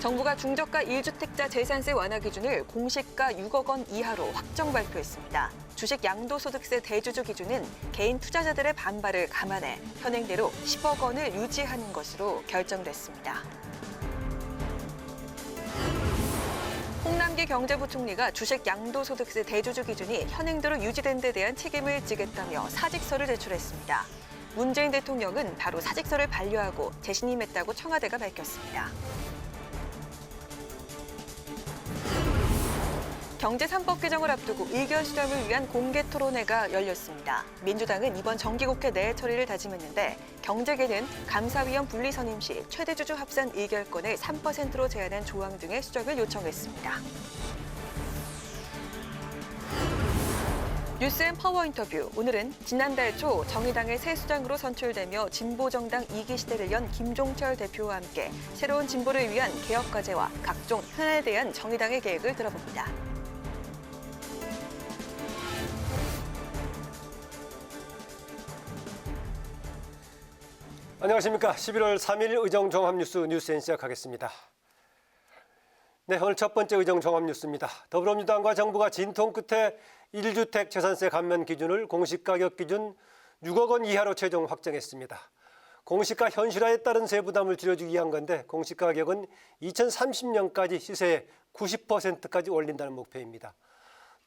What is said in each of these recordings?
정부가 중저가 1주택자 재산세 완화 기준을 공시가 6억 원 이하로 확정 발표했습니다. 주식 양도소득세 대주주 기준은 개인 투자자들의 반발을 감안해 현행대로 10억 원을 유지하는 것으로 결정됐습니다. 홍남기 경제부총리가 주식 양도소득세 대주주 기준이 현행대로 유지된 데 대한 책임을 지겠다며 사직서를 제출했습니다. 문재인 대통령은 바로 사직서를 반려하고 재신임했다고 청와대가 밝혔습니다. 경제 3법 개정을 앞두고 의견 수렴을 위한 공개 토론회가 열렸습니다. 민주당은 이번 정기국회 내에 처리를 다짐했는데 경제계는 감사위원 분리선임 시 최대 주주 합산 의결권을 3%로 제한한 조항 등의 수정을 요청했습니다. 뉴스앤 파워 인터뷰. 오늘은 지난달 초 정의당의 새 수장으로 선출되며 진보정당 2기 시대를 연 김종철 대표와 함께 새로운 진보를 위한 개혁 과제와 각종 현안에 대한 정의당의 계획을 들어봅니다. 안녕하십니까. 11월 3일 의정 종합뉴스 뉴스엔 시작하겠습니다. 네, 오늘 첫 번째 의정 종합뉴스입니다. 더불어민주당과 정부가 진통 끝에 1주택 재산세 감면 기준을 공시가격 기준 6억 원 이하로 최종 확정했습니다. 공시가 현실화에 따른 세부담을 줄여주기 위한 건데 공시가격은 2030년까지 시세의 90%까지 올린다는 목표입니다.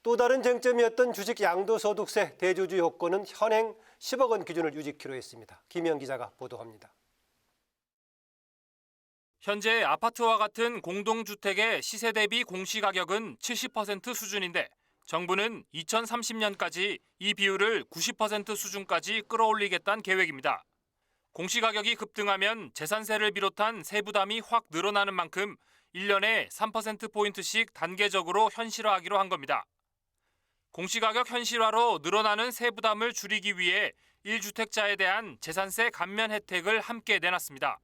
또 다른 쟁점이었던 주식 양도소득세 대주주 요건은 현행 10억 원 기준을 유지키로 했습니다. 김현 기자가 보도합니다. 현재 아파트와 같은 공동주택의 시세 대비 공시가격은 70% 수준인데 정부는 2030년까지 이 비율을 90% 수준까지 끌어올리겠다는 계획입니다. 공시가격이 급등하면 재산세를 비롯한 세부담이 확 늘어나는 만큼 1년에 3%포인트씩 단계적으로 현실화하기로 한 겁니다. 공시가격 현실화로 늘어나는 세부담을 줄이기 위해 1주택자에 대한 재산세 감면 혜택을 함께 내놨습니다.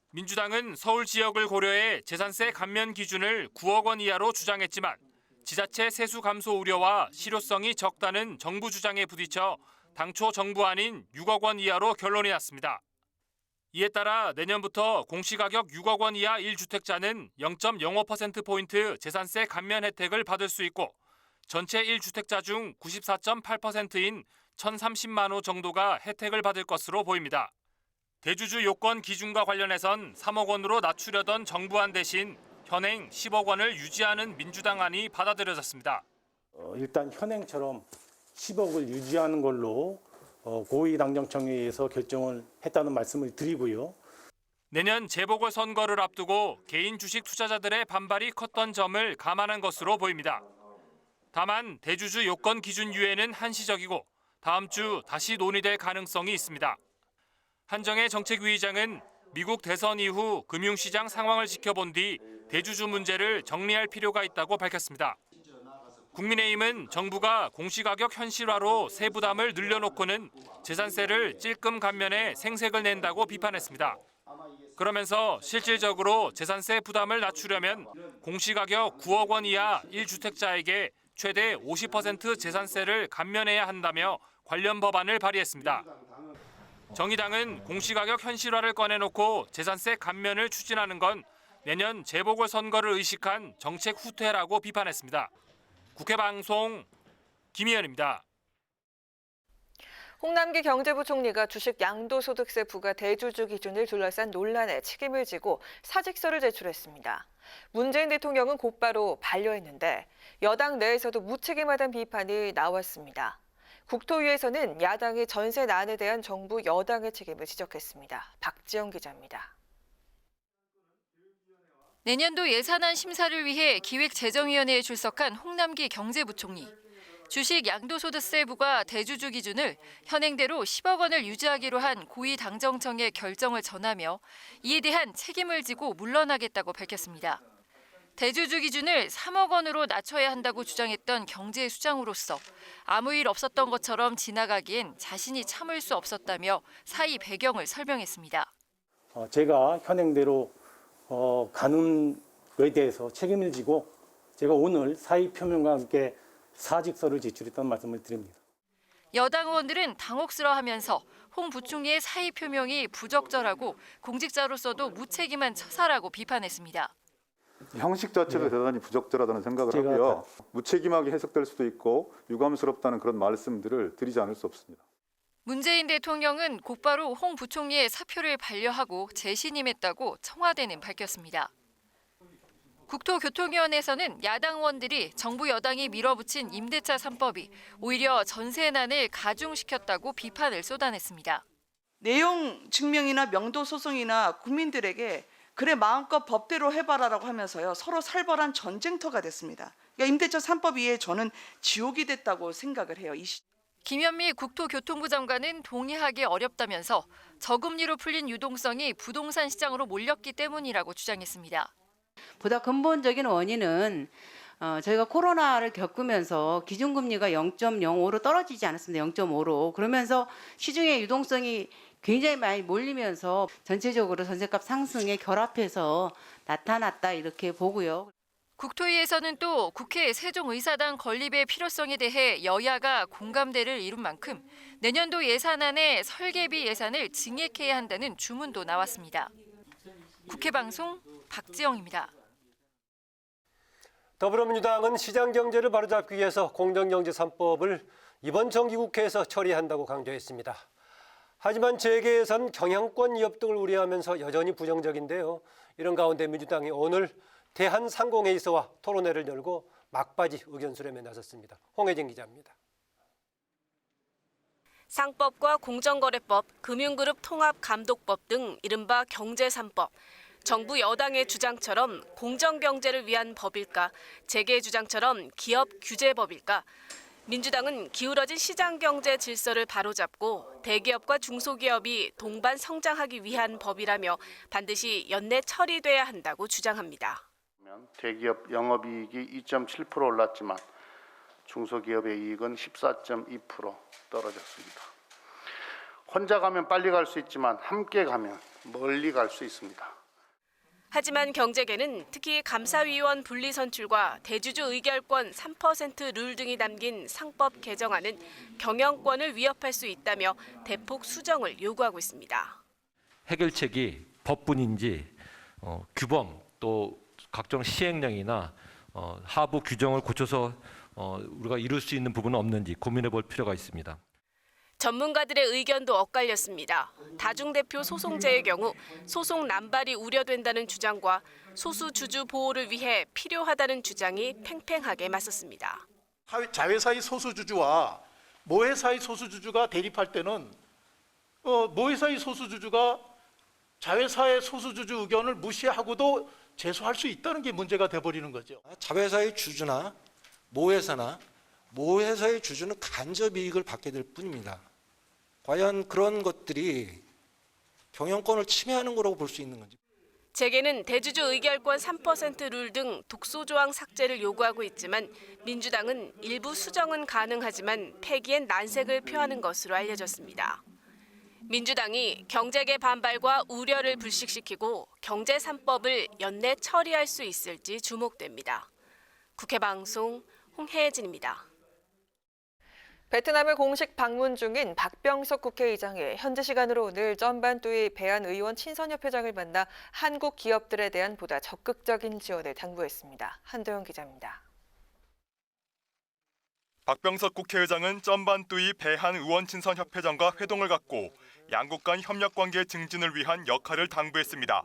민주당은 서울 지역을 고려해 재산세 감면 기준을 9억 원 이하로 주장했지만 지자체 세수 감소 우려와 실효성이 적다는 정부 주장에 부딪혀 당초 정부안인 6억 원 이하로 결론이 났습니다. 이에 따라 내년부터 공시가격 6억 원 이하 1주택자는 0.05%포인트 재산세 감면 혜택을 받을 수 있고 전체 1주택자 중 94.8%인 1,030만 호 정도가 혜택을 받을 것으로 보입니다. 대주주 요건 기준과 관련해선 3억 원으로 낮추려던 정부안 대신 현행 10억 원을 유지하는 민주당안이 받아들여졌습니다. 일단 현행처럼 10억을 유지하는 걸로 고위당정청회에서 결정을 했다는 말씀을 드리고요. 내년 재보궐선거를 앞두고 개인 주식 투자자들의 반발이 컸던 점을 감안한 것으로 보입니다. 다만 대주주 요건 기준 유예는 한시적이고 다음 주 다시 논의될 가능성이 있습니다. 한정혜 정책위의장은 미국 대선 이후 금융시장 상황을 지켜본 뒤 대주주 문제를 정리할 필요가 있다고 밝혔습니다. 국민의힘은 정부가 공시가격 현실화로 세부담을 늘려놓고는 재산세를 찔끔 감면해 생색을 낸다고 비판했습니다. 그러면서 실질적으로 재산세 부담을 낮추려면 공시가격 9억 원 이하 1주택자에게 최대 50% 재산세를 감면해야 한다며 관련 법안을 발의했습니다. 정의당은 공시가격 현실화를 꺼내놓고 재산세 감면을 추진하는 건 내년 재보궐선거를 의식한 정책 후퇴라고 비판했습니다. 국회방송 김희연입니다. 홍남기 경제부총리가 주식 양도소득세 부과 대주주 기준을 둘러싼 논란에 책임을 지고 사직서를 제출했습니다. 문재인 대통령은 곧바로 반려했는데 여당 내에서도 무책임하다는 비판이 나왔습니다. 국토위에서는 야당이 전세난에 대한 정부 여당의 책임을 지적했습니다. 박지영 기자입니다. 내년도 예산안 심사를 위해 기획재정위원회에 출석한 홍남기 경제부총리. 주식 양도소득세 부과 대주주 기준을 현행대로 10억 원을 유지하기로 한 고위당정청의 결정을 전하며 이에 대한 책임을 지고 물러나겠다고 밝혔습니다. 대주주 기준을 3억 원으로 낮춰야 한다고 주장했던 경제수장으로서 아무 일 없었던 것처럼 지나가기엔 자신이 참을 수 없었다며 사의 배경을 설명했습니다. 제가 현행대로 가는 거에 대해서 책임을 지고 제가 오늘 사의 표명과 함께 사직서를 제출했다는 말씀을 드립니다. 여당 의원들은 당혹스러워하면서 홍 부총리의 사의 표명이 부적절하고 공직자로서도 무책임한 처사라고 비판했습니다. 형식 자체도 대단히 부적절하다는 생각을 제가 하고요. 무책임하게 해석될 수도 있고 유감스럽다는 그런 말씀들을 드리지 않을 수 없습니다. 문재인 대통령은 곧바로 홍 부총리의 사표를 반려하고 재신임했다고 청와대는 밝혔습니다. 국토교통위원회에서는 야당원들이 정부 여당이 밀어붙인 임대차 3법이 오히려 전세난을 가중시켰다고 비판을 쏟아냈습니다. 내용 증명이나 명도 소송이나 국민들에게 그래 마음껏 법대로 해봐라라고 하면서요 서로 살벌한 전쟁터가 됐습니다. 그러니까 임대차 3법 이외에 저는 지옥이 됐다고 생각을 해요. 김현미 국토교통부 장관은 동의하기 어렵다면서 저금리로 풀린 유동성이 부동산 시장으로 몰렸기 때문이라고 주장했습니다. 보다 근본적인 원인은 저희가 코로나를 겪으면서 기준금리가 0.05로 떨어지지 않았습니다. 0.5로. 그러면서 시중의 유동성이 굉장히 많이 몰리면서 전체적으로 전셋값 상승에 결합해서 나타났다 이렇게 보고요. 국토위에서는 또 국회 세종의사당 건립의 필요성에 대해 여야가 공감대를 이룬 만큼 내년도 예산안에 설계비 예산을 증액해야 한다는 주문도 나왔습니다. 국회 방송 박지영입니다. 더불어민주당은 시장 경제를 바로잡기 위해서 공정경제 3법을 이번 정기국회에서 처리한다고 강조했습니다. 하지만 재계에선 경영권 위협 등을 우려하면서 여전히 부정적인데요. 이런 가운데 민주당이 오늘 대한상공회의소와 토론회를 열고 막바지 의견 수렴에 나섰습니다. 홍혜진 기자입니다. 상법과 공정거래법, 금융그룹 통합감독법 등 이른바 경제 3법. 정부 여당의 주장처럼 공정경제를 위한 법일까, 재계의 주장처럼 기업 규제법일까. 민주당은 기울어진 시장경제 질서를 바로잡고 대기업과 중소기업이 동반 성장하기 위한 법이라며 반드시 연내 처리돼야 한다고 주장합니다. 대기업 영업이익이 2.7% 올랐지만 중소기업의 이익은 14.2% 떨어졌습니다. 혼자 가면 빨리 갈 수 있지만 함께 가면 멀리 갈 수 있습니다. 하지만 경제계는 특히 감사위원 분리선출과 대주주 의결권 3% 룰 등이 담긴 상법 개정안은 경영권을 위협할 수 있다며 대폭 수정을 요구하고 있습니다. 해결책이 법뿐인지 규범 또 각종 시행령이나 하부 규정을 고쳐서 우리가 이룰 수 있는 부분은 없는지 고민해 볼 필요가 있습니다. 전문가들의 의견도 엇갈렸습니다. 다중대표 소송제의 경우 소송 남발이 우려된다는 주장과 소수 주주 보호를 위해 필요하다는 주장이 팽팽하게 맞섰습니다. 자회사의 소수주주와 모회사의 소수주주가 대립할 때는 모회사의 소수주주가 자회사의 소수주주 의견을 무시하고도 제소할 수 있다는 게 문제가 돼버리는 거죠. 자회사의 주주나 모회사나 모회사의 주주는 간접 이익을 받게 될 뿐입니다. 과연 그런 것들이 경영권을 침해하는 거라고 볼 수 있는 건지. 재계는 대주주 의결권 3% 룰 등 독소조항 삭제를 요구하고 있지만 민주당은 일부 수정은 가능하지만 폐기엔 난색을 표하는 것으로 알려졌습니다. 민주당이 경제계 반발과 우려를 불식시키고 경제 3법을 연내 처리할 수 있을지 주목됩니다. 국회 방송 홍혜진입니다. 베트남을 공식 방문 중인 박병석 국회의장이 현지 시간으로 오늘 쩐반뚜이 배안의원 친선협회장을 만나 한국 기업들에 대한 보다 적극적인 지원을 당부했습니다. 한도영 기자입니다. 박병석 국회의장은 쩐반뚜이 배한의원 친선협회장과 회동을 갖고 양국 간 협력관계 증진을 위한 역할을 당부했습니다.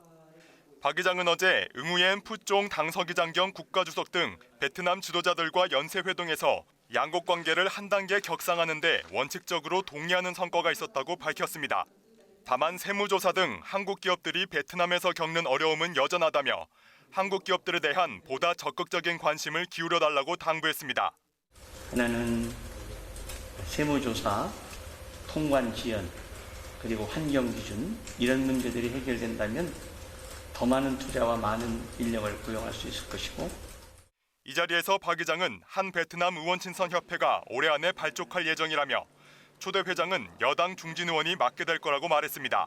박 의장은 어제 응우옌 푸종 당서기장 겸 국가주석 등 베트남 지도자들과 연쇄회동에서 양국 관계를 한 단계 격상하는 데 원칙적으로 동의하는 성과가 있었다고 밝혔습니다. 다만 세무조사 등 한국 기업들이 베트남에서 겪는 어려움은 여전하다며 한국 기업들에 대한 보다 적극적인 관심을 기울여달라고 당부했습니다. 하나는 세무조사, 통관 지연, 그리고 환경기준 이런 문제들이 해결된다면 더 많은 투자와 많은 인력을 고용할 수 있을 것이고 이 자리에서 박 의장은 한 베트남 의원 친선협회가 올해 안에 발족할 예정이라며 초대 회장은 여당 중진 의원이 맡게 될 거라고 말했습니다.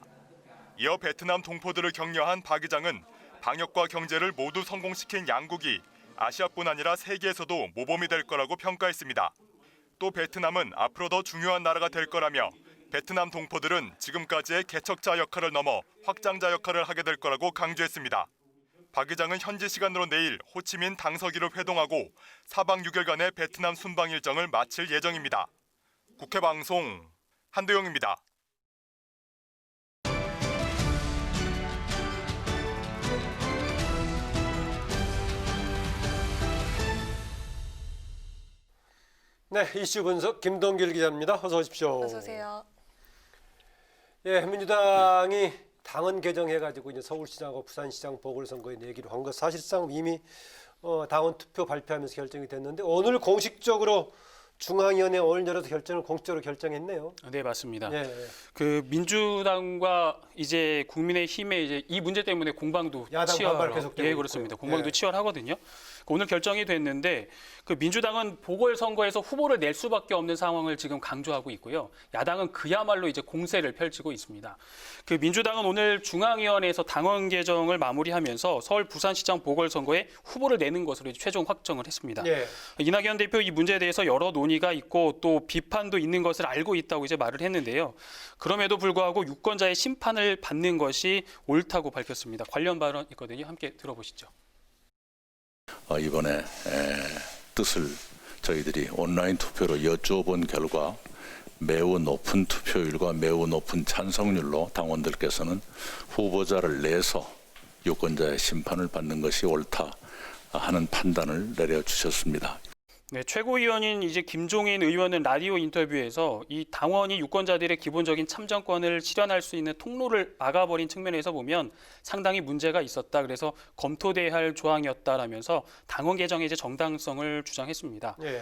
이어 베트남 동포들을 격려한 박 의장은 방역과 경제를 모두 성공시킨 양국이 아시아뿐 아니라 세계에서도 모범이 될 거라고 평가했습니다. 또 베트남은 앞으로 더 중요한 나라가 될 거라며 베트남 동포들은 지금까지의 개척자 역할을 넘어 확장자 역할을 하게 될 거라고 강조했습니다. 박 의장은 현지 시간으로 내일 호치민 당서기로 회동하고 4박 6일간의 베트남 순방 일정을 마칠 예정입니다. 국회 방송 한도영입니다. 네, 이슈 분석 김동길 기자입니다. 어서 오십시오. 어서 오세요. 예, 민주당이 당헌 개정해가지고 이제 서울시장하고 부산시장 보궐선거에 내기로 한 것 사실상 이미 당헌 투표 발표하면서 결정이 됐는데 오늘 공식적으로 중앙위원회 오늘 열어서 결정을 공식적으로 결정했네요. 네, 맞습니다. 예. 그 민주당과 이제 국민의힘의 이제 이 문제 때문에 공방도 야당 반발 계속되고 예, 그렇습니다. 있고요. 공방도 예. 치열하거든요. 오늘 결정이 됐는데 그 민주당은 보궐선거에서 후보를 낼 수밖에 없는 상황을 지금 강조하고 있고요. 야당은 그야말로 이제 공세를 펼치고 있습니다. 그 민주당은 오늘 중앙위원회에서 당헌 개정을 마무리하면서 서울 부산시장 보궐선거에 후보를 내는 것으로 이제 최종 확정을 했습니다. 예. 이낙연 대표 이 문제에 대해서 여러 논의가 있고 또 비판도 있는 것을 알고 있다고 이제 말을 했는데요. 그럼에도 불구하고 유권자의 심판을 받는 것이 옳다고 밝혔습니다. 관련 발언 있거든요. 함께 들어보시죠. 이번에 뜻을 저희들이 온라인 투표로 여쭤본 결과 매우 높은 투표율과 매우 높은 찬성률로 당원들께서는 후보자를 내서 유권자의 심판을 받는 것이 옳다 하는 판단을 내려주셨습니다. 네, 최고위원인 이제 김종인 의원은 라디오 인터뷰에서 이 당원이 유권자들의 기본적인 참정권을 실현할 수 있는 통로를 막아버린 측면에서 보면 상당히 문제가 있었다. 그래서 검토돼야 할 조항이었다라면서 당원 개정의 이제 정당성을 주장했습니다. 예.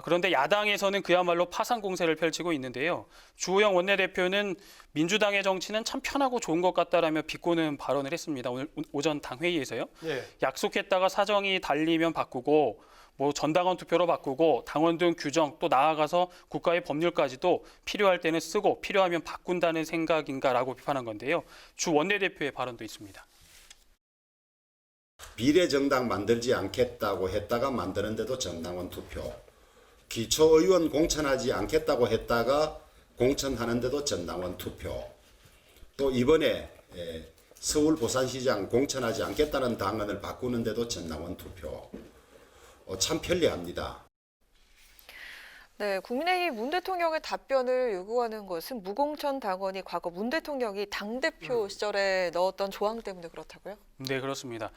그런데 야당에서는 그야말로 파상 공세를 펼치고 있는데요. 주호영 원내대표는 민주당의 정치는 참 편하고 좋은 것 같다라며 비꼬는 발언을 했습니다. 오늘 오전 당회의에서요. 예. 약속했다가 사정이 달리면 바꾸고 뭐 전당원 투표로 바꾸고 당원 등 규정 또 나아가서 국가의 법률까지도 필요할 때는 쓰고 필요하면 바꾼다는 생각인가라고 비판한 건데요. 주 원내대표의 발언도 있습니다. 비례정당 만들지 않겠다고 했다가 만드는데도 전당원 투표, 기초의원 공천하지 않겠다고 했다가 공천하는데도 전당원 투표, 또 이번에 서울 부산시장 공천하지 않겠다는 당헌을 바꾸는데도 전당원 투표. 참 편리합니다. 네, 국민의힘 문 대통령의 답변을 요구하는 것은 무공천 당원이 과거 문 대통령이 당대표 시절에 넣었던 조항 때문에 그렇다고요? 네, 그렇습니다.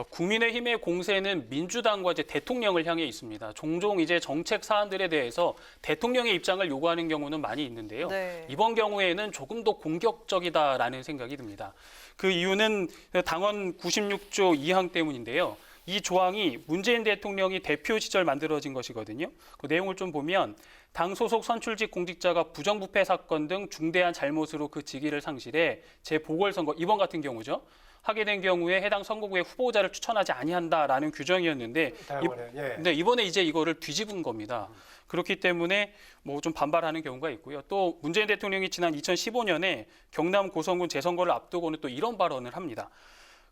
국민의힘의 공세는 민주당과 이제 대통령을 향해 있습니다. 종종 이제 정책 사안들에 대해서 대통령의 입장을 요구하는 경우는 많이 있는데요. 네. 이번 경우에는 조금 더 공격적이다라는 생각이 듭니다. 그 이유는 당헌 96조 2항 때문인데요. 이 조항이 문재인 대통령이 대표 시절 만들어진 것이거든요. 그 내용을 좀 보면 당 소속 선출직 공직자가 부정부패 사건 등 중대한 잘못으로 그 직위를 상실해 재보궐선거 이번 같은 경우죠. 하게 된 경우에 해당 선거구에 후보자를 추천하지 아니한다라는 규정이었는데 이번에 이제 이거를 뒤집은 겁니다. 그렇기 때문에 뭐 좀 반발하는 경우가 있고요. 또 문재인 대통령이 지난 2015년에 경남 고성군 재선거를 앞두고는 또 이런 발언을 합니다.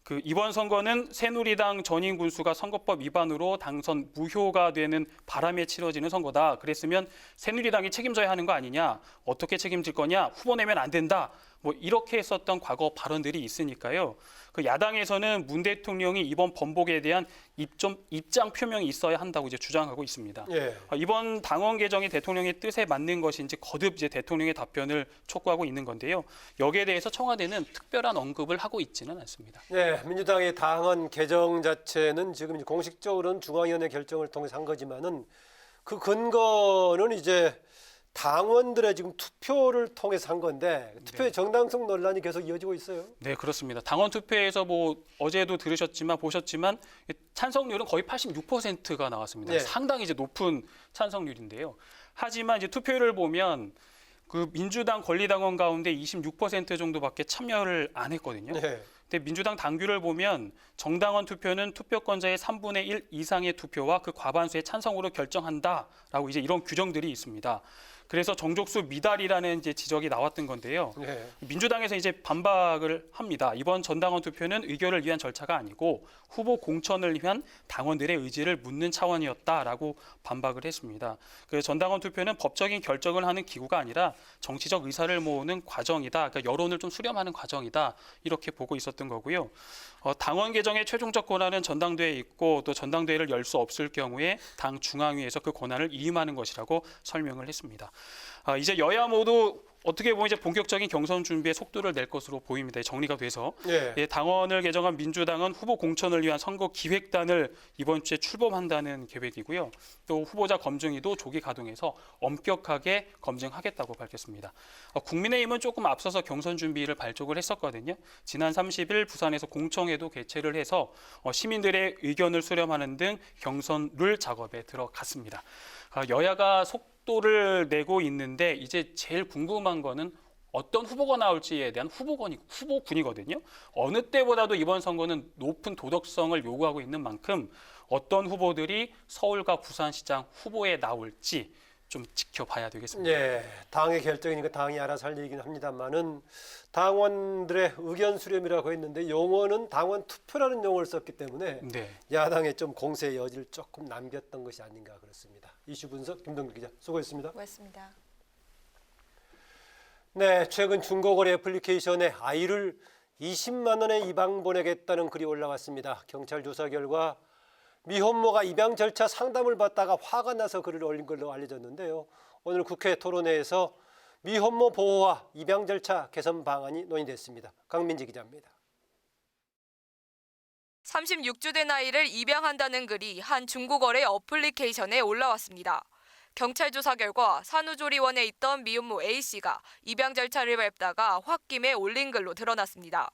그 이번 선거는 새누리당 전임 군수가 선거법 위반으로 당선 무효가 되는 바람에 치러지는 선거다. 그랬으면 새누리당이 책임져야 하는 거 아니냐? 어떻게 책임질 거냐? 후보 내면 안 된다. 뭐 이렇게 했었던 과거 발언들이 있으니까요. 그 야당에서는 문 대통령이 이번 번복에 대한 입장 표명이 있어야 한다고 이제 주장하고 있습니다. 예. 이번 당헌 개정이 대통령의 뜻에 맞는 것인지 거듭 이제 대통령의 답변을 촉구하고 있는 건데요. 여기에 대해서 청와대는 특별한 언급을 하고 있지는 않습니다. 네, 민주당의 당헌 개정 자체는 지금 공식적으로는 중앙위원회 결정을 통해서 한 거지만은 그 근거는 이제 당원들의 지금 투표를 통해서 한 건데 투표의 정당성 논란이 계속 이어지고 있어요. 네, 그렇습니다. 당원 투표에서 뭐 어제도 보셨지만 찬성률은 거의 86%가 나왔습니다. 네. 상당히 이제 높은 찬성률인데요. 하지만 이제 투표를 보면 그 민주당 권리당원 가운데 26% 정도밖에 참여를 안 했거든요. 네. 근데 민주당 당규를 보면 정당원 투표는 투표권자의 3분의 1 이상의 투표와 그 과반수의 찬성으로 결정한다라고 이제 이런 규정들이 있습니다. 그래서 정족수 미달이라는 이제 지적이 나왔던 건데요. 네. 민주당에서 이제 반박을 합니다. 이번 전당원 투표는 의결을 위한 절차가 아니고 후보 공천을 위한 당원들의 의지를 묻는 차원이었다라고 반박을 했습니다. 그 전당원 투표는 법적인 결정을 하는 기구가 아니라 정치적 의사를 모으는 과정이다. 그러니까 여론을 좀 수렴하는 과정이다. 이렇게 보고 있었던 거고요. 당원 개정의 최종적 권한은 전당대회에 있고 또 전당대회를 열 수 없을 경우에 당 중앙위에서 그 권한을 위임하는 것이라고 설명을 했습니다. 이제 여야 모두 어떻게 보면 이제 본격적인 경선 준비에 속도를 낼 것으로 보입니다. 정리가 돼서 당원을 개정한 민주당은 후보 공천을 위한 선거 기획단을 이번 주에 출범한다는 계획이고요. 또 후보자 검증위도 조기 가동해서 엄격하게 검증하겠다고 밝혔습니다. 국민의힘은 조금 앞서서 경선 준비를 발족을 했었거든요. 지난 30일 부산에서 공청회도 개최를 해서 시민들의 의견을 수렴하는 등 경선 룰 작업에 들어갔습니다. 여야가 속도를 내고 있는데 이제 제일 궁금한 거는 어떤 후보가 나올지에 대한 후보군이거든요. 어느 때보다도 이번 선거는 높은 도덕성을 요구하고 있는 만큼 어떤 후보들이 서울과 부산시장 후보에 나올지 좀 지켜봐야 되겠습니다. 네, 당의 결정이니까 당이 알아서 할 얘기는 합니다만은 당원들의 의견 수렴이라고 했는데 용어는 당원 투표라는 용어를 썼기 때문에 야당에 좀 공세의 여지를 조금 남겼던 것이 아닌가 그렇습니다. 이슈 분석 김동규 기자 수고했습니다. 고맙습니다. 네, 최근 중고거래 애플리케이션에 아이를 20만 원에 입양 보내겠다는 글이 올라왔습니다. 경찰 조사 결과 미혼모가 입양 절차 상담을 받다가 화가 나서 글을 올린 걸로 알려졌는데요. 오늘 국회 토론회에서 미혼모 보호와 입양 절차 개선 방안이 논의됐습니다. 강민지 기자입니다. 36주 된 아이를 입양한다는 글이 한 중고거래 어플리케이션에 올라왔습니다. 경찰 조사 결과 산후조리원에 있던 미혼모 A씨가 입양 절차를 밟다가 홧김에 올린 글로 드러났습니다.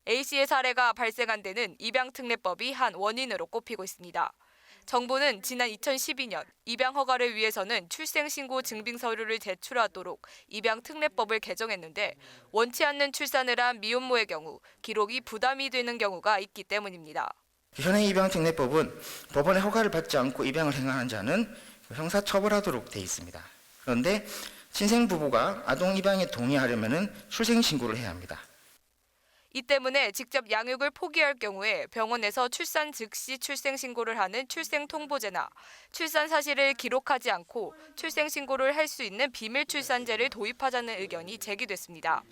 A씨의 사례가 발생한 데는 입양특례법이 한 원인으로 꼽히고 있습니다. 정부는 지난 2012년 입양 허가를 위해서는 출생신고 증빙서류를 제출하도록 입양특례법을 개정했는데 원치 않는 출산을 한 미혼모의 경우 기록이 부담이 되는 경우가 있기 때문입니다. 현행 입양특례법은 법원의 허가를 받지 않고 입양을 행하는 자는 형사처벌하도록 돼 있습니다. 그런데 신생부부가 아동 입양에 동의하려면 출생신고를 해야 합니다. 이 때문에 직접 양육을 포기할 경우에 병원에서 출산 즉시 출생신고를 하는 출생통보제나 출산 사실을 기록하지 않고 출생신고를 할 수 있는 비밀출산제를 도입하자는 의견이 제기됐습니다.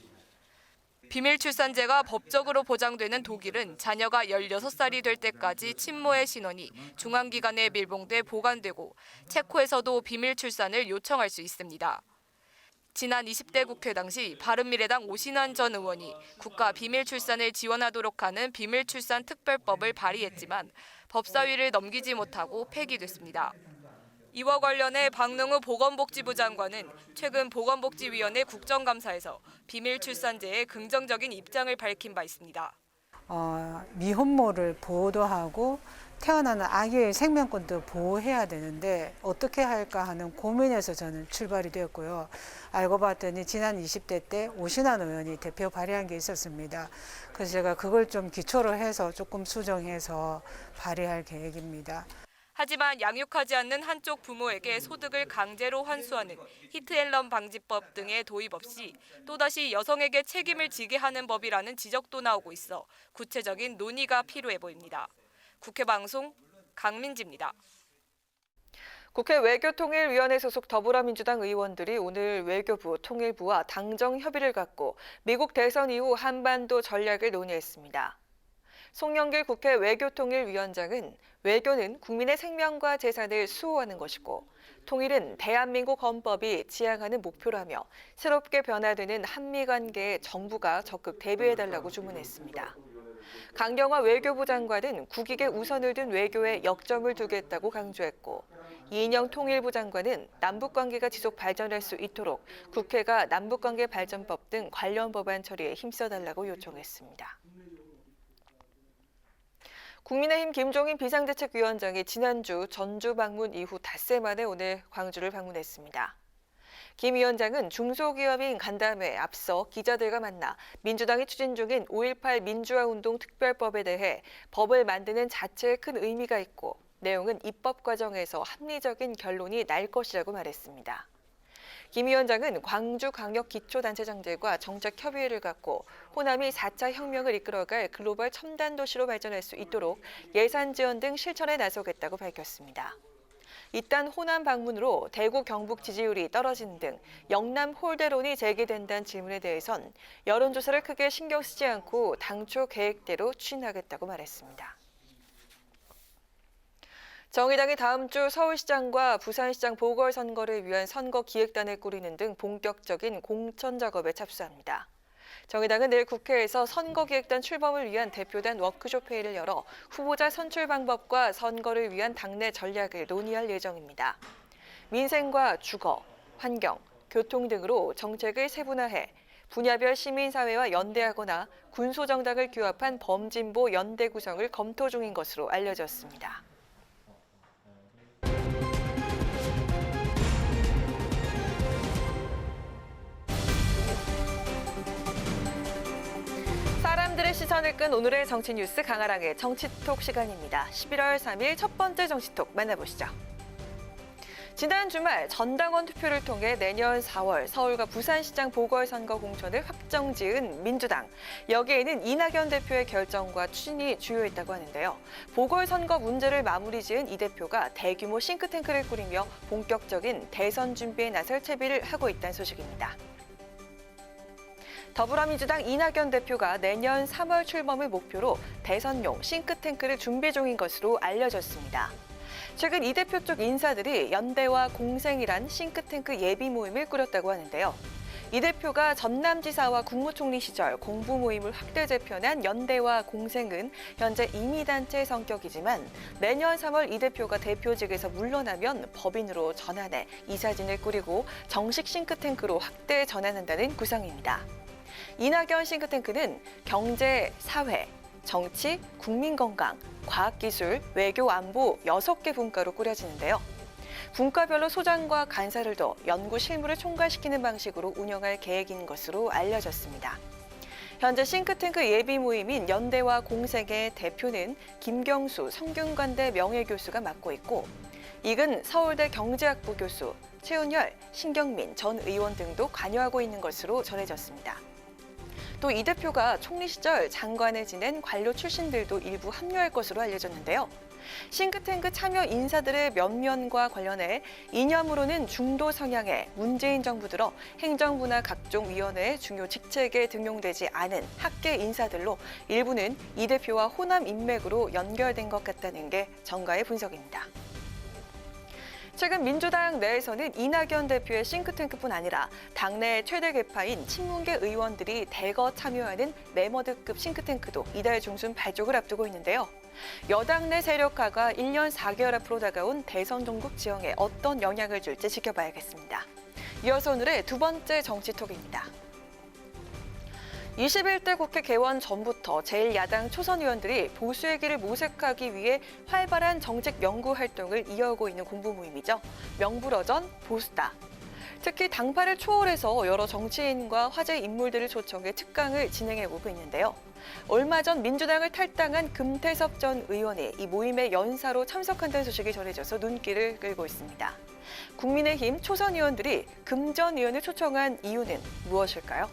비밀출산제가 법적으로 보장되는 독일은 자녀가 16살이 될 때까지 친모의 신원이 중앙기관에 밀봉돼 보관되고 체코에서도 비밀출산을 요청할 수 있습니다. 지난 20대 국회 당시 바른미래당 오신환 전 의원이 국가 비밀출산을 지원하도록 하는 비밀출산 특별법을 발의했지만 법사위를 넘기지 못하고 폐기됐습니다. 이와 관련해 박능우 보건복지부 장관은 최근 보건복지위원회 국정감사에서 비밀출산제에 긍정적인 입장을 밝힌 바 있습니다. 미혼모를 보호도 하고 태어나는 아기의 생명권도 보호해야 되는데 어떻게 할까 하는 고민에서 저는 출발이 되었고요. 알고 봤더니 지난 20대 때 오신환 의원이 대표 발의한 게 있었습니다. 그래서 제가 그걸 좀 기초로 해서 조금 수정해서 발의할 계획입니다. 하지만 양육하지 않는 한쪽 부모에게 소득을 강제로 환수하는 히트앤런 방지법 등의 도입 없이 또다시 여성에게 책임을 지게 하는 법이라는 지적도 나오고 있어 구체적인 논의가 필요해 보입니다. 국회 방송 강민지입니다. 국회 외교통일위원회 소속 더불어민주당 의원들이 오늘 외교부, 통일부와 당정 협의를 갖고 미국 대선 이후 한반도 전략을 논의했습니다. 송영길 국회 외교통일위원장은 외교는 국민의 생명과 재산을 수호하는 것이고 통일은 대한민국 헌법이 지향하는 목표라며 새롭게 변화되는 한미 관계에 정부가 적극 대비해달라고 주문했습니다. 강경화 외교부 장관은 국익에 우선을 둔 외교에 역점을 두겠다고 강조했고 이인영 통일부 장관은 남북관계가 지속 발전할 수 있도록 국회가 남북관계 발전법 등 관련 법안 처리에 힘써달라고 요청했습니다. 국민의힘 김종인 비상대책위원장이 지난주 전주 방문 이후 닷새 만에 오늘 광주를 방문했습니다. 김 위원장은 중소기업인 간담회에 앞서 기자들과 만나 민주당이 추진 중인 5.18 민주화운동 특별법에 대해 법을 만드는 자체에 큰 의미가 있고 내용은 입법 과정에서 합리적인 결론이 날 것이라고 말했습니다. 김 위원장은 광주광역기초단체장들과 정책협의회를 갖고 호남이 4차 혁명을 이끌어갈 글로벌 첨단 도시로 발전할 수 있도록 예산 지원 등 실천에 나서겠다고 밝혔습니다. 이딴 호남 방문으로 대구 경북 지지율이 떨어지는 등 영남 홀대론이 제기된다는 질문에 대해선 여론조사를 크게 신경 쓰지 않고 당초 계획대로 추진하겠다고 말했습니다. 정의당이 다음 주 서울시장과 부산시장 보궐선거를 위한 선거기획단을 꾸리는 등 본격적인 공천 작업에 착수합니다. 정의당은 내일 국회에서 선거기획단 출범을 위한 대표단 워크숍 회의를 열어 후보자 선출 방법과 선거를 위한 당내 전략을 논의할 예정입니다. 민생과 주거, 환경, 교통 등으로 정책을 세분화해 분야별 시민사회와 연대하거나 군소정당을 규합한 범진보 연대 구성을 검토 중인 것으로 알려졌습니다. 사람들의 시선을 끈 오늘의 정치 뉴스 강아랑의 정치톡 시간입니다. 11월 3일 첫 번째 정치톡 만나보시죠. 지난 주말 전당원 투표를 통해 내년 4월 서울과 부산시장 보궐선거 공천을 확정지은 민주당. 여기에는 이낙연 대표의 결정과 추진이 주요했다고 하는데요. 보궐선거 문제를 마무리 지은 이 대표가 대규모 싱크탱크를 꾸리며 본격적인 대선 준비에 나설 채비를 하고 있다는 소식입니다. 더불어민주당 이낙연 대표가 내년 3월 출범을 목표로 대선용 싱크탱크를 준비 중인 것으로 알려졌습니다. 최근 이 대표 쪽 인사들이 연대와 공생이란 싱크탱크 예비 모임을 꾸렸다고 하는데요. 이 대표가 전남지사와 국무총리 시절 공부 모임을 확대 재편한 연대와 공생은 현재 임의단체 성격이지만 내년 3월 이 대표가 대표직에서 물러나면 법인으로 전환해 이사진을 꾸리고 정식 싱크탱크로 확대 전환한다는 구상입니다. 이낙연 싱크탱크는 경제, 사회, 정치, 국민건강, 과학기술, 외교, 안보 6개 분과로 꾸려지는데요. 분과별로 소장과 간사를 둬 연구 실무를 총괄시키는 방식으로 운영할 계획인 것으로 알려졌습니다. 현재 싱크탱크 예비 모임인 연대와 공생의 대표는 김경수 성균관대 명예교수가 맡고 있고 이근 서울대 경제학부 교수, 최은열, 신경민 전 의원 등도 관여하고 있는 것으로 전해졌습니다. 또 이 대표가 총리 시절 장관을 지낸 관료 출신들도 일부 합류할 것으로 알려졌는데요. 싱크탱크 참여 인사들의 면면과 관련해 이념으로는 중도 성향의 문재인 정부 들어 행정부나 각종 위원회의 중요 직책에 등용되지 않은 학계 인사들로 일부는 이 대표와 호남 인맥으로 연결된 것 같다는 게 정가의 분석입니다. 최근 민주당 내에서는 이낙연 대표의 싱크탱크뿐 아니라 당내 최대 계파인 친문계 의원들이 대거 참여하는 매머드급 싱크탱크도 이달 중순 발족을 앞두고 있는데요. 여당 내 세력화가 1년 4개월 앞으로 다가온 대선 전국 지형에 어떤 영향을 줄지 지켜봐야겠습니다. 이어서 오늘의 두 번째 정치톡입니다. 21대 국회 개원 전부터 제1야당 초선 의원들이 보수의 길을 모색하기 위해 활발한 정책 연구 활동을 이어오고 있는 공부 모임이죠. 명불허전 보수다. 특히 당파를 초월해서 여러 정치인과 화제 인물들을 초청해 특강을 진행해오고 있는데요. 얼마 전 민주당을 탈당한 금태섭 전 의원이 이 모임에 연사로 참석한다는 소식이 전해져서 눈길을 끌고 있습니다. 국민의힘 초선 의원들이 금 전 의원을 초청한 이유는 무엇일까요?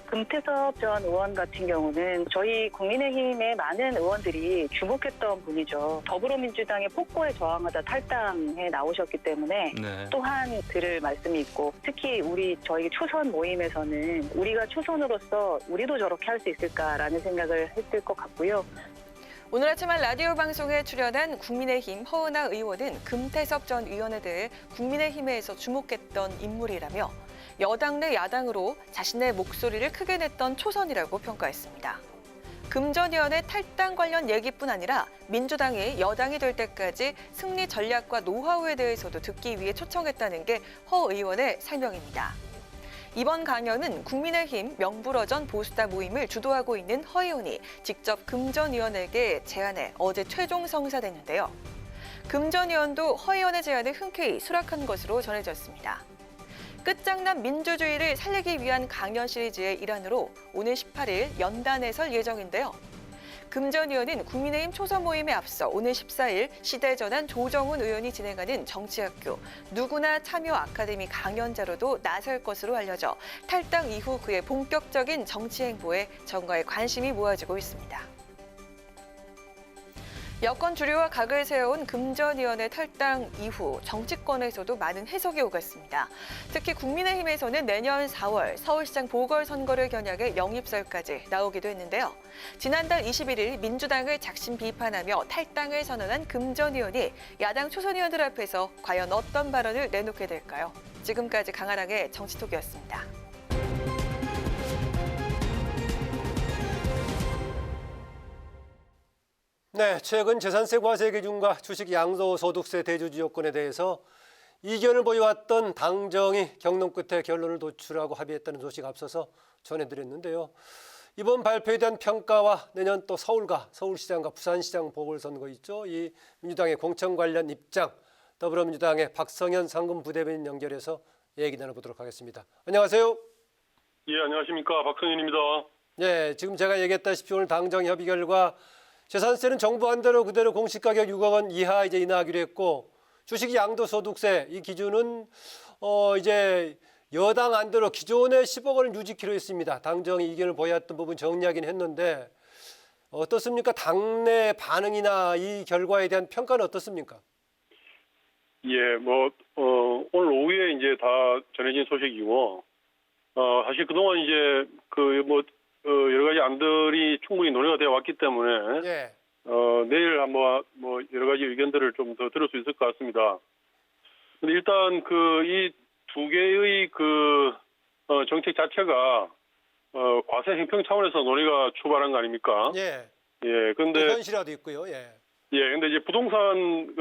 금태섭 전 의원 같은 경우는 저희 국민의힘의 많은 의원들이 주목했던 분이죠. 더불어민주당의 폭거에 저항하다 탈당해 나오셨기 때문에 또한 드릴 말씀이 있고 특히 저희 초선 모임에서는 우리가 초선으로서 우리도 저렇게 할 수 있을까라는 생각을 했을 것 같고요. 오늘 아침 한 라디오 방송에 출연한 국민의힘 허은하 의원은 금태섭 전 의원에 대해 국민의힘에서 주목했던 인물이라며 여당 내 야당으로 자신의 목소리를 크게 냈던 초선이라고 평가했습니다. 금 전 의원의 탈당 관련 얘기뿐 아니라 민주당이 여당이 될 때까지 승리 전략과 노하우에 대해서도 듣기 위해 초청했다는 게 허 의원의 설명입니다. 이번 강연은 국민의힘 명불허전 보수다 모임을 주도하고 있는 허 의원이 직접 금 전 의원에게 제안해 어제 최종 성사됐는데요. 금 전 의원도 허 의원의 제안을 흔쾌히 수락한 것으로 전해졌습니다. 끝장난 민주주의를 살리기 위한 강연 시리즈의 일환으로 오늘 18일 연단에 설 예정인데요. 금전 위원은 국민의힘 초선 모임에 앞서 오늘 14일 시대전환 조정훈 의원이 진행하는 정치학교 누구나 참여 아카데미 강연자로도 나설 것으로 알려져 탈당 이후 그의 본격적인 정치 행보에 전가의 관심이 모아지고 있습니다. 여권 주류와 각을 세워온 금전위원회 탈당 이후 정치권에서도 많은 해석이 오갔습니다. 특히 국민의힘에서는 내년 4월 서울시장 보궐선거를 겨냥해 영입설까지 나오기도 했는데요. 지난달 21일 민주당을 작심 비판하며 탈당을 선언한 금전위원이 야당 초선의원들 앞에서 과연 어떤 발언을 내놓게 될까요? 지금까지 강하랑의 정치톡이었습니다. 네, 최근 재산세 과세 기준과 주식 양도소득세 대주주 요건에 대해서 이견을 보여왔던 당정이 경론 끝에 결론을 도출하고 합의했다는 소식 앞서서 전해드렸는데요. 이번 발표에 대한 평가와 내년 또 서울시장과 부산시장 보궐선거 있죠. 이 민주당의 공천 관련 입장, 더불어민주당의 박성현 상근부대변인 연결해서 얘기 나눠보도록 하겠습니다. 안녕하세요. 예, 안녕하십니까. 박성현입니다. 네, 지금 제가 얘기했다시피 오늘 당정 협의 결과 재산세는 정부 안대로 그대로 공시가격 6억 원 이하 이제 인하하기로 했고 주식 양도소득세 이 기준은 이제 여당 안대로 기존의 10억 원을 유지키로 했습니다. 당정이 이견을 보였던 부분 정리하긴 했는데 어떻습니까? 당내 반응이나 이 결과에 대한 평가는 어떻습니까? 예, 오늘 오후에 이제 다 전해진 소식이고 사실 그동안 이제 여러 가지 안들이 충분히 논의가 되어 왔기 때문에 예. 내일 한번 여러 가지 의견들을 좀 더 들을 수 있을 것 같습니다. 근데 일단 이 두 개의 정책 자체가 과세 형평 차원에서 논의가 출발한 거 아닙니까? 예. 예. 근데 현실화도 있고요. 예. 예. 근데 이제 부동산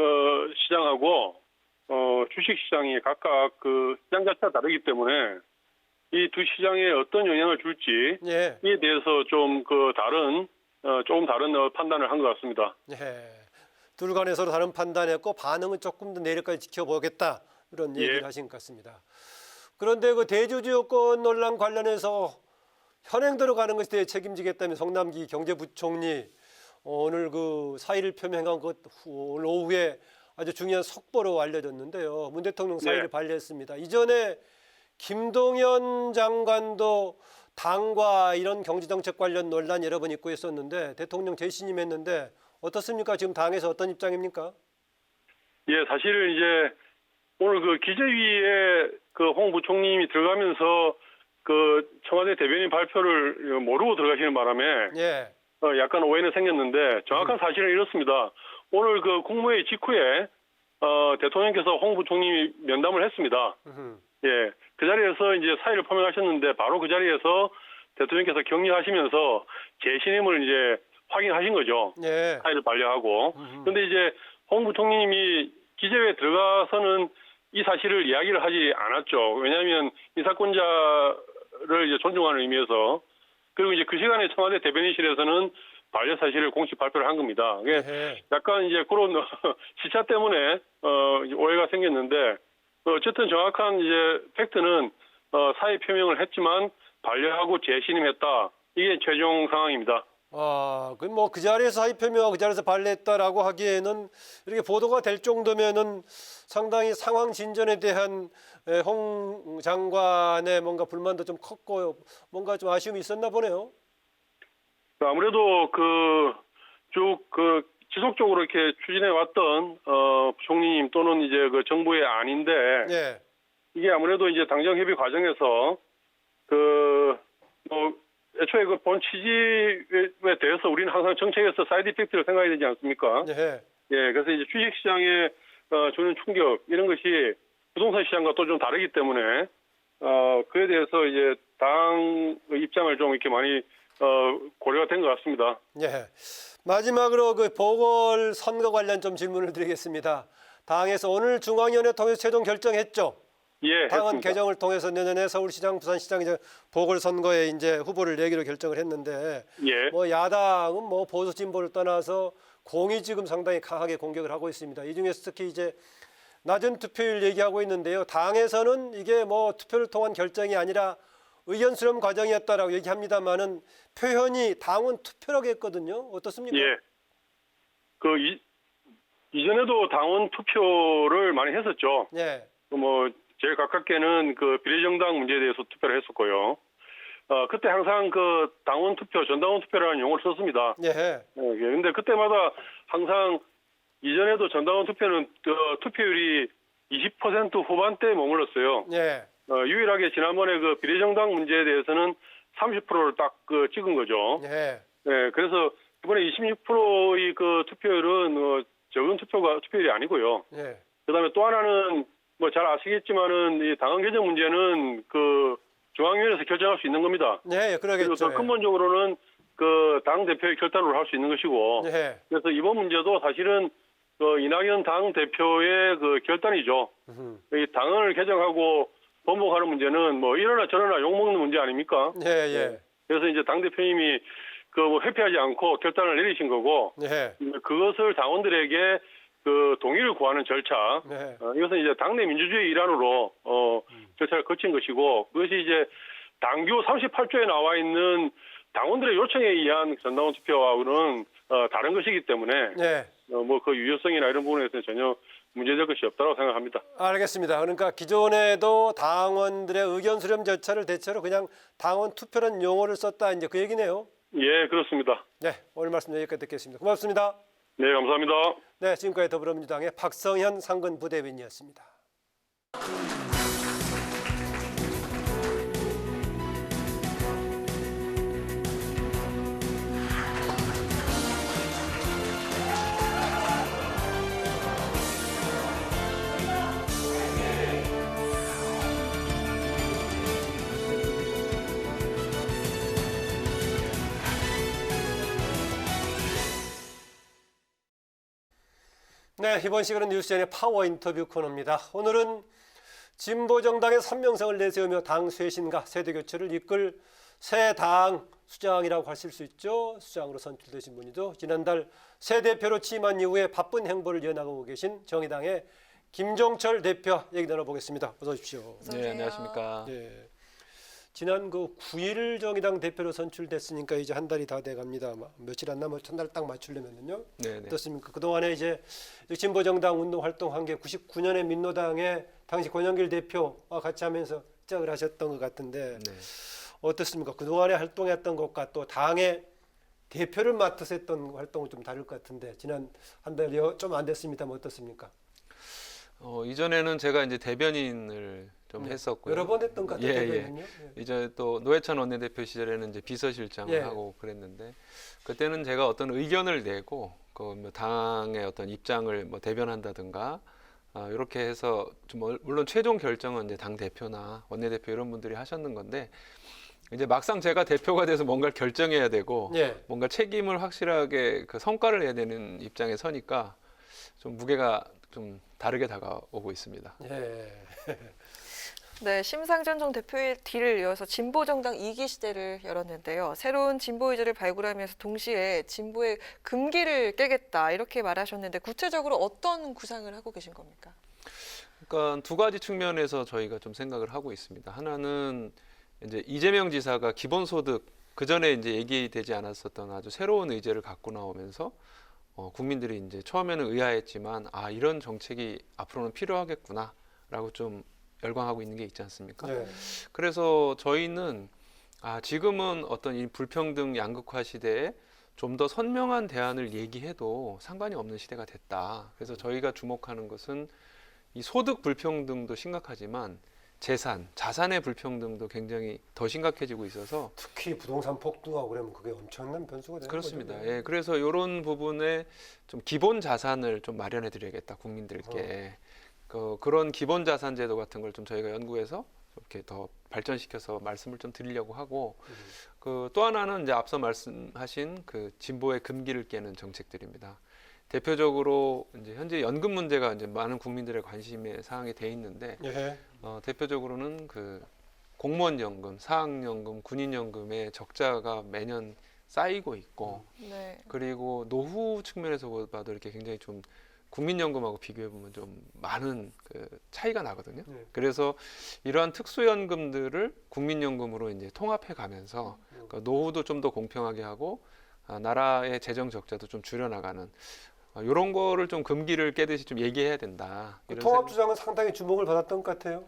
시장하고 주식 시장이 각각 시장 자체가 다르기 때문에 이 두 시장에 어떤 영향을 줄지에 대해서 좀 조금 다른 판단을 한 것 같습니다. 예. 둘 간에 서로 다른 판단했고 반응은 조금 더 내일까지 지켜보겠다 이런 얘기를 하신 것 같습니다. 그런데 대주주 요건 논란 관련해서 현행대로 가는 것에 대해 책임지겠다며 성남기 경제부총리 오늘 사의를 표명한 것 오늘 오후에 아주 중요한 속보로 알려졌는데요. 문 대통령 사의를 발표했습니다. 이전에 김동연 장관도 당과 이런 경제정책 관련 논란 여러 번 있고 있었는데 대통령 재신임했는데 어떻습니까? 지금 당에서 어떤 입장입니까? 예, 사실 이제 오늘 기재위에 홍 부총리님이 들어가면서 청와대 대변인 발표를 모르고 들어가시는 바람에 약간 오해는 생겼는데 정확한 사실은 이렇습니다. 오늘 국무회의 직후에 대통령께서 홍 부총리님이 면담을 했습니다. 예, 그 자리에서 이제 사의를 표명하셨는데 바로 그 자리에서 대통령께서 격려하시면서 재신임을 이제 확인하신 거죠. 사의를 반려하고. 그런데 이제 홍 부총리님이 기재회에 들어가서는 이 사실을 이야기를 하지 않았죠. 왜냐하면 인사권자를 이제 존중하는 의미에서 그리고 이제 그 시간에 청와대 대변인실에서는 반려 사실을 공식 발표를 한 겁니다. 약간 이제 그런 시차 때문에 오해가 생겼는데. 어쨌든 정확한 이제 팩트는 사의 표명을 했지만 반려하고 재신임했다. 이게 최종 상황입니다. 그 자리에서 사의 표명하고 그 자리에서 반려했다라고 하기에는 이렇게 보도가 될 정도면은 상당히 상황 진전에 대한 홍 장관의 뭔가 불만도 좀 컸고 뭔가 좀 아쉬움이 있었나 보네요. 아무래도 지속적으로 이렇게 추진해 왔던 부총리님 또는 이제 정부의 안인데 이게 아무래도 이제 당정 협의 과정에서 애초에 본 취지에 대해서 우리는 항상 정책에서 사이드 이펙트를 생각해야 되지 않습니까? 예, 그래서 이제 주식 시장에 주는 충격 이런 것이 부동산 시장과 또 좀 다르기 때문에 그에 대해서 이제 당 입장을 좀 이렇게 많이 고려가 된 것 같습니다. 예. 마지막으로 보궐선거 관련 좀 질문을 드리겠습니다. 당에서 오늘 중앙위원회 통해서 최종 결정했죠. 예, 당헌 했습니다. 개정을 통해서 내년에 서울시장, 부산시장 이제 보궐선거에 이제 후보를 내기로 결정을 했는데, 야당은 보수 진보를 떠나서 공이 지금 상당히 강하게 공격을 하고 있습니다. 이 중에서 특히 이제 낮은 투표율 얘기하고 있는데요. 당에서는 이게 투표를 통한 결정이 아니라 의견 수렴 과정이었다라고 얘기합니다만은 표현이 당원 투표라고 했거든요. 어떻습니까? 예. 이전에도 당원 투표를 많이 했었죠. 예. 제일 가깝게는 비례정당 문제에 대해서 투표를 했었고요. 그때 항상 당원 투표, 전당원 투표라는 용어를 썼습니다. 예. 근데 그때마다 항상 이전에도 전당원 투표는 투표율이 20% 후반대에 머물렀어요. 예. 유일하게 지난번에 비례정당 문제에 대해서는 30%를 딱 찍은 거죠. 예. 그래서 이번에 26%의 투표율은 적은 투표율이 아니고요. 예. 그다음에 또 하나는 잘 아시겠지만은 이 당헌 개정 문제는 중앙위원회에서 결정할 수 있는 겁니다. 네, 그러겠죠. 그리고 더 근본적으로는 당 대표의 결단으로 할 수 있는 것이고. 예. 그래서 이번 문제도 사실은 이낙연 당 대표의 결단이죠. 이 당헌을 개정하고 번복하는 문제는 이러나 저러나 욕먹는 문제 아닙니까? 예, 예. 그래서 이제 당 대표님이 회피하지 않고 결단을 내리신 거고. 예. 그것을 당원들에게 동의를 구하는 절차. 네. 이것은 이제 당내 민주주의 일환으로 절차를 거친 것이고, 그것이 이제 당규 38조에 나와 있는 당원들의 요청에 의한 전당원 투표하고는 다른 것이기 때문에 네. 그 유효성이나 이런 부분에서는 전혀 문제될 것이 없다고 생각합니다. 알겠습니다. 그러니까 기존에도 당원들의 의견 수렴 절차를 대체로 그냥 당원 투표라는 용어를 썼다, 이제 그 얘기네요. 예, 그렇습니다. 네, 오늘 말씀 여기까지 듣겠습니다. 고맙습니다. 네, 감사합니다. 네, 지금까지 더불어민주당의 박성현 상근 부대변인이었습니다. 네, 이번 시간은 뉴스젠의 파워 인터뷰 코너입니다. 오늘은 진보정당의 선명성을 내세우며 당 쇄신과 세대교체를 이끌 새 당 수장이라고 하실 수 있죠. 수장으로 선출되신 분이죠. 지난달 새 대표로 취임한 이후에 바쁜 행보를 이어나가고 계신 정의당의 김종철 대표 얘기 나눠보겠습니다. 어서 오십시오. 네, 안녕하십니까. 네. 지난 9일 정의당 대표로 선출됐으니까 이제 한 달이 다 돼갑니다. 며칠 안 남아 첫날 딱 맞추려면요. 네. 어떻습니까? 그동안에 이제 진보정당 운동 활동한 게 99년에 민노당의 당시 권영길 대표와 같이 하면서 시작을 하셨던 것 같은데 어떻습니까? 그동안에 활동했던 것과 또 당의 대표를 맡아서 했던 활동은 좀 다를 것 같은데 지난 한 달이 좀 안 됐습니다만 어떻습니까? 이전에는 제가 이제 대변인을 좀 했었고요. 여러 번 했던 것 같아요. 대변인요. 이제 또 노회찬 원내대표 시절에는 이제 비서실장을 하고 그랬는데 그때는 제가 어떤 의견을 내고 당의 어떤 입장을 대변한다든가 이렇게 해서 좀 물론 최종 결정은 이제 당 대표나 원내대표 이런 분들이 하셨는 건데 이제 막상 제가 대표가 돼서 뭔가를 결정해야 되고 뭔가 책임을 확실하게 성과를 내야 되는 입장에 서니까 좀 무게가 좀 다르게 다가오고 있습니다. 네, 심상정 전 대표의 뒤를 이어서 진보정당 2기 시대를 열었는데요. 새로운 진보 의지를 발굴하면서 동시에 진보의 금기를 깨겠다 이렇게 말하셨는데 구체적으로 어떤 구상을 하고 계신 겁니까? 그러니까 두 가지 측면에서 저희가 좀 생각을 하고 있습니다. 하나는 이제 이재명 지사가 기본소득 그 전에 이제 얘기되지 않았었던 아주 새로운 의제를 갖고 나오면서 국민들이 이제 처음에는 의아했지만 이런 정책이 앞으로는 필요하겠구나라고 좀 열광하고 있는 게 있지 않습니까? 그래서 저희는 지금은 어떤 이 불평등 양극화 시대에 좀 더 선명한 대안을 얘기해도 상관이 없는 시대가 됐다. 그래서 저희가 주목하는 것은 이 소득 불평등도 심각하지만 자산의 불평등도 굉장히 더 심각해지고 있어서 특히 부동산 폭등하고 그러면 그게 엄청난 변수가 되는 그렇습니다. 거죠. 예, 그래서 이런 부분에 좀 기본 자산을 좀 마련해 드려야겠다 국민들께. 그런 기본 자산 제도 같은 걸 좀 저희가 연구해서 이렇게 더 발전시켜서 말씀을 좀 드리려고 하고 또 하나는 이제 앞서 말씀하신 진보의 금기를 깨는 정책들입니다. 대표적으로 이제 현재 연금 문제가 이제 많은 국민들의 관심의 사항이 돼 있는데 대표적으로는 공무원 연금, 사학연금, 군인연금의 적자가 매년 쌓이고 있고 그리고 노후 측면에서 봐도 이렇게 굉장히 좀 국민연금하고 비교해 보면 좀 많은 그 차이가 나거든요. 그래서 이러한 특수연금들을 국민연금으로 이제 통합해 가면서 그 노후도 좀 더 공평하게 하고 나라의 재정 적자도 좀 줄여나가는 이런 거를 좀 금기를 깨듯이 좀 얘기해야 된다. 그 통합 주장은 상당히 주목을 받았던 것 같아요.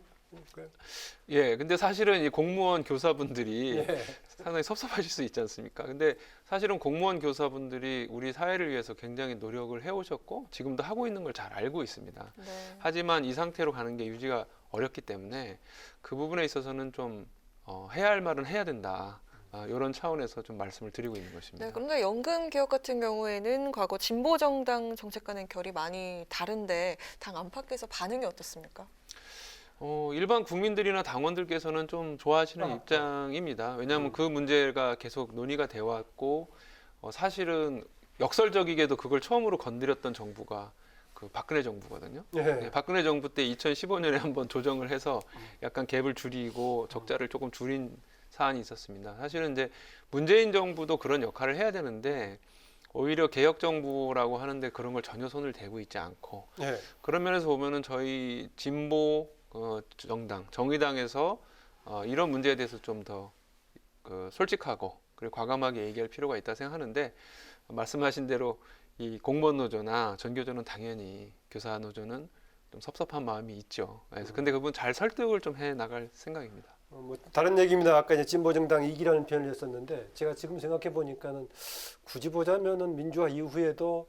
예, 근데 사실은 이 공무원 교사분들이 예. 상당히 섭섭하실 수 있지 않습니까? 근데 사실은 공무원 교사분들이 우리 사회를 위해서 굉장히 노력을 해오셨고 지금도 하고 있는 걸 잘 알고 있습니다. 네. 하지만 이 상태로 가는 게 유지가 어렵기 때문에 그 부분에 있어서는 좀 해야 할 말은 해야 된다. 이런 차원에서 좀 말씀을 드리고 있는 것입니다. 네, 그런데 연금 개혁 같은 경우에는 과거 진보 정당 정책과는 결이 많이 다른데 당 안팎에서 반응이 어떻습니까? 일반 국민들이나 당원들께서는 좀 좋아하시는 입장입니다. 왜냐하면 그 문제가 계속 논의가 되어 왔고 사실은 역설적이게도 그걸 처음으로 건드렸던 정부가 그 박근혜 정부거든요. 네, 박근혜 정부 때 2015년에 한번 조정을 해서 약간 갭을 줄이고 적자를 조금 줄인 사안이 있었습니다. 사실은 이제 문재인 정부도 그런 역할을 해야 되는데 오히려 개혁 정부라고 하는데 그런 걸 전혀 손을 대고 있지 않고 그런 면에서 보면은 저희 진보 정당, 정의당에서 이런 문제에 대해서 좀 더 솔직하고 그리고 과감하게 얘기할 필요가 있다 생각하는데 말씀하신 대로 이 공무원 노조나 전교조는 당연히 교사 노조는 좀 섭섭한 마음이 있죠. 그래서 근데 그분 잘 설득을 좀 해 나갈 생각입니다. 뭐 다른 얘기입니다. 아까 이제 진보 정당 2기라는 표현을 했었는데 제가 지금 생각해 보니까는 굳이 보자면은 민주화 이후에도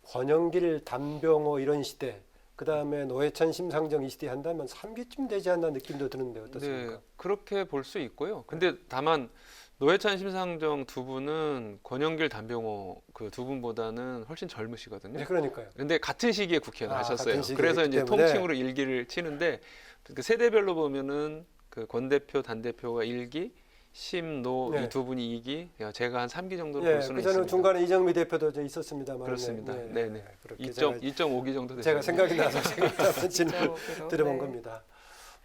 권영길, 담병호 이런 시대. 그다음에 노회찬, 심상정 이 시대 한다면 3기쯤 되지 않나 느낌도 드는데 어떻습니까? 네, 그렇게 볼 수 있고요. 근데 다만 노회찬, 심상정 두 분은 권영길, 담병호 그 두 분보다는 훨씬 젊으시거든요. 네, 그러니까요. 근데 같은 시기에 국회의원 하셨어요. 같은 시기에 그래서 이제 때문에. 통칭으로 1기를 치는데 그 세대별로 보면은 그 권 대표, 단 대표가 1기, 심, 노 이 두 분이 2기, 제가 한 3기 정도로 볼 수는 그전에 있습니다. 중간에 이정미 대표도 이제 있었습니다만. 그렇습니다. 네, 네. 그렇게 2.5기 정도 됐어요. 제가 생각이 나서 제가 질문을 2.5기로. 드려본 네. 겁니다.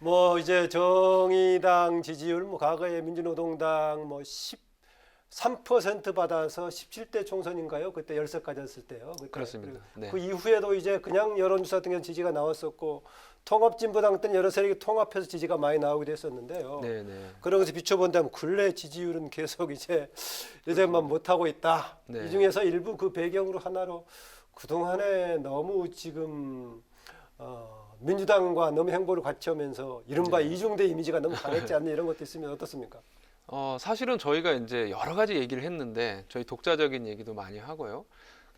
뭐 이제 정의당 지지율, 뭐 과거에 민주노동당 뭐 13% 받아서 17대 총선인가요? 그때 열석 가졌을 때요. 그때. 그렇습니다. 네. 그 이후에도 이제 그냥 여론조사 등에서 지지가 나왔었고 통합진보당 때는 여러 세력이 통합해서 지지가 많이 나오기도 했었는데요. 네네. 그런 것을 비춰본다면 근래 지지율은 계속 이제 예전만 못하고 있다. 네. 이 중에서 일부 그 배경으로 하나로 그동안에 너무 지금 민주당과 너무 행보를 같이 하면서 이른바 이중대 이미지가 너무 강했지 않나 이런 것도 있으면 어떻습니까? 사실은 저희가 이제 여러 가지 얘기를 했는데 저희 독자적인 얘기도 많이 하고요.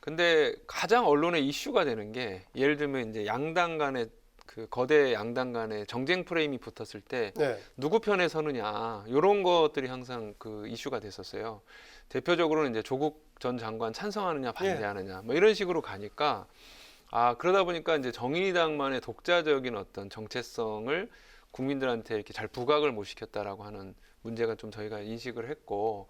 근데 가장 언론의 이슈가 되는 게 예를 들면 이제 양당 간의 그 거대 양당 간의 정쟁 프레임이 붙었을 때 누구 편에 서느냐 이런 것들이 항상 그 이슈가 됐었어요. 대표적으로는 이제 조국 전 장관 찬성하느냐 반대하느냐 뭐 이런 식으로 가니까 그러다 보니까 이제 정의당만의 독자적인 어떤 정체성을 국민들한테 이렇게 잘 부각을 못 시켰다라고 하는 문제가 좀 저희가 인식을 했고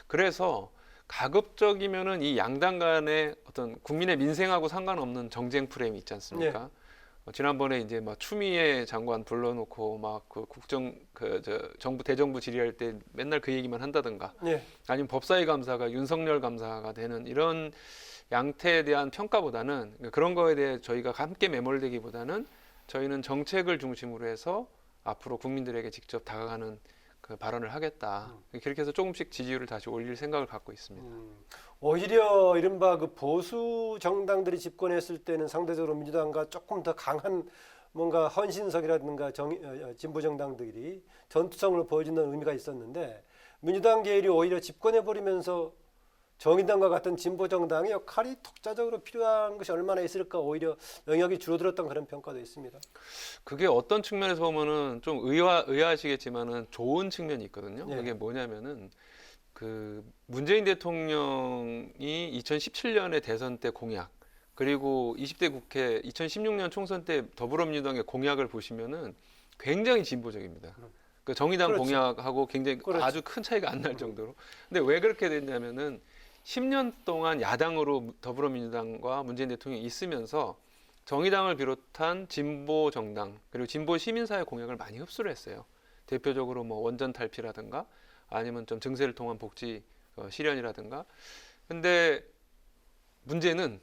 그래서 가급적이면은 이 양당 간의 어떤 국민의 민생하고 상관없는 정쟁 프레임이 있지 않습니까? 지난번에 이제 막 추미애 장관 불러놓고 막 그 정부 대정부 질의할 때 맨날 그 얘기만 한다든가, 아니면 법사위 감사가 윤석열 감사가 되는 이런 양태에 대한 평가보다는 그런 거에 대해 저희가 함께 매몰되기보다는 저희는 정책을 중심으로 해서 앞으로 국민들에게 직접 다가가는 그 발언을 하겠다. 그렇게 해서 조금씩 지지율을 다시 올릴 생각을 갖고 있습니다. 오히려 이른바 그 보수 정당들이 집권했을 때는 상대적으로 민주당과 조금 더 강한 뭔가 헌신석이라든가 진보 정당들이 전투성을 보여주는 의미가 있었는데 민주당 계열이 오히려 집권해버리면서 정의당과 같은 진보 정당의 역할이 독자적으로 필요한 것이 얼마나 있을까 오히려 영역이 줄어들었던 그런 평가도 있습니다. 그게 어떤 측면에서 보면은 좀 의아하시겠지만은 좋은 측면이 있거든요. 그게 뭐냐면은 그 문재인 대통령이 2017년에 대선 때 공약 그리고 20대 국회 2016년 총선 때 더불어민주당의 공약을 보시면은 굉장히 진보적입니다. 그 정의당 공약하고 굉장히 아주 큰 차이가 안 날 정도로. 근데 왜 그렇게 됐냐면은 10년 동안 야당으로 더불어민주당과 문재인 대통령이 있으면서 정의당을 비롯한 진보 정당 그리고 진보 시민사회 공약을 많이 흡수를 했어요. 대표적으로 뭐 원전 탈피라든가 아니면 좀 증세를 통한 복지 실현이라든가. 근데 문제는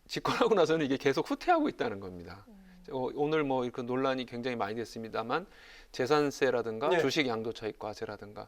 집권하고 나서는 이게 계속 후퇴하고 있다는 겁니다. 오늘 뭐 이렇게 논란이 굉장히 많이 됐습니다만 재산세라든가 네. 주식 양도차익 과세라든가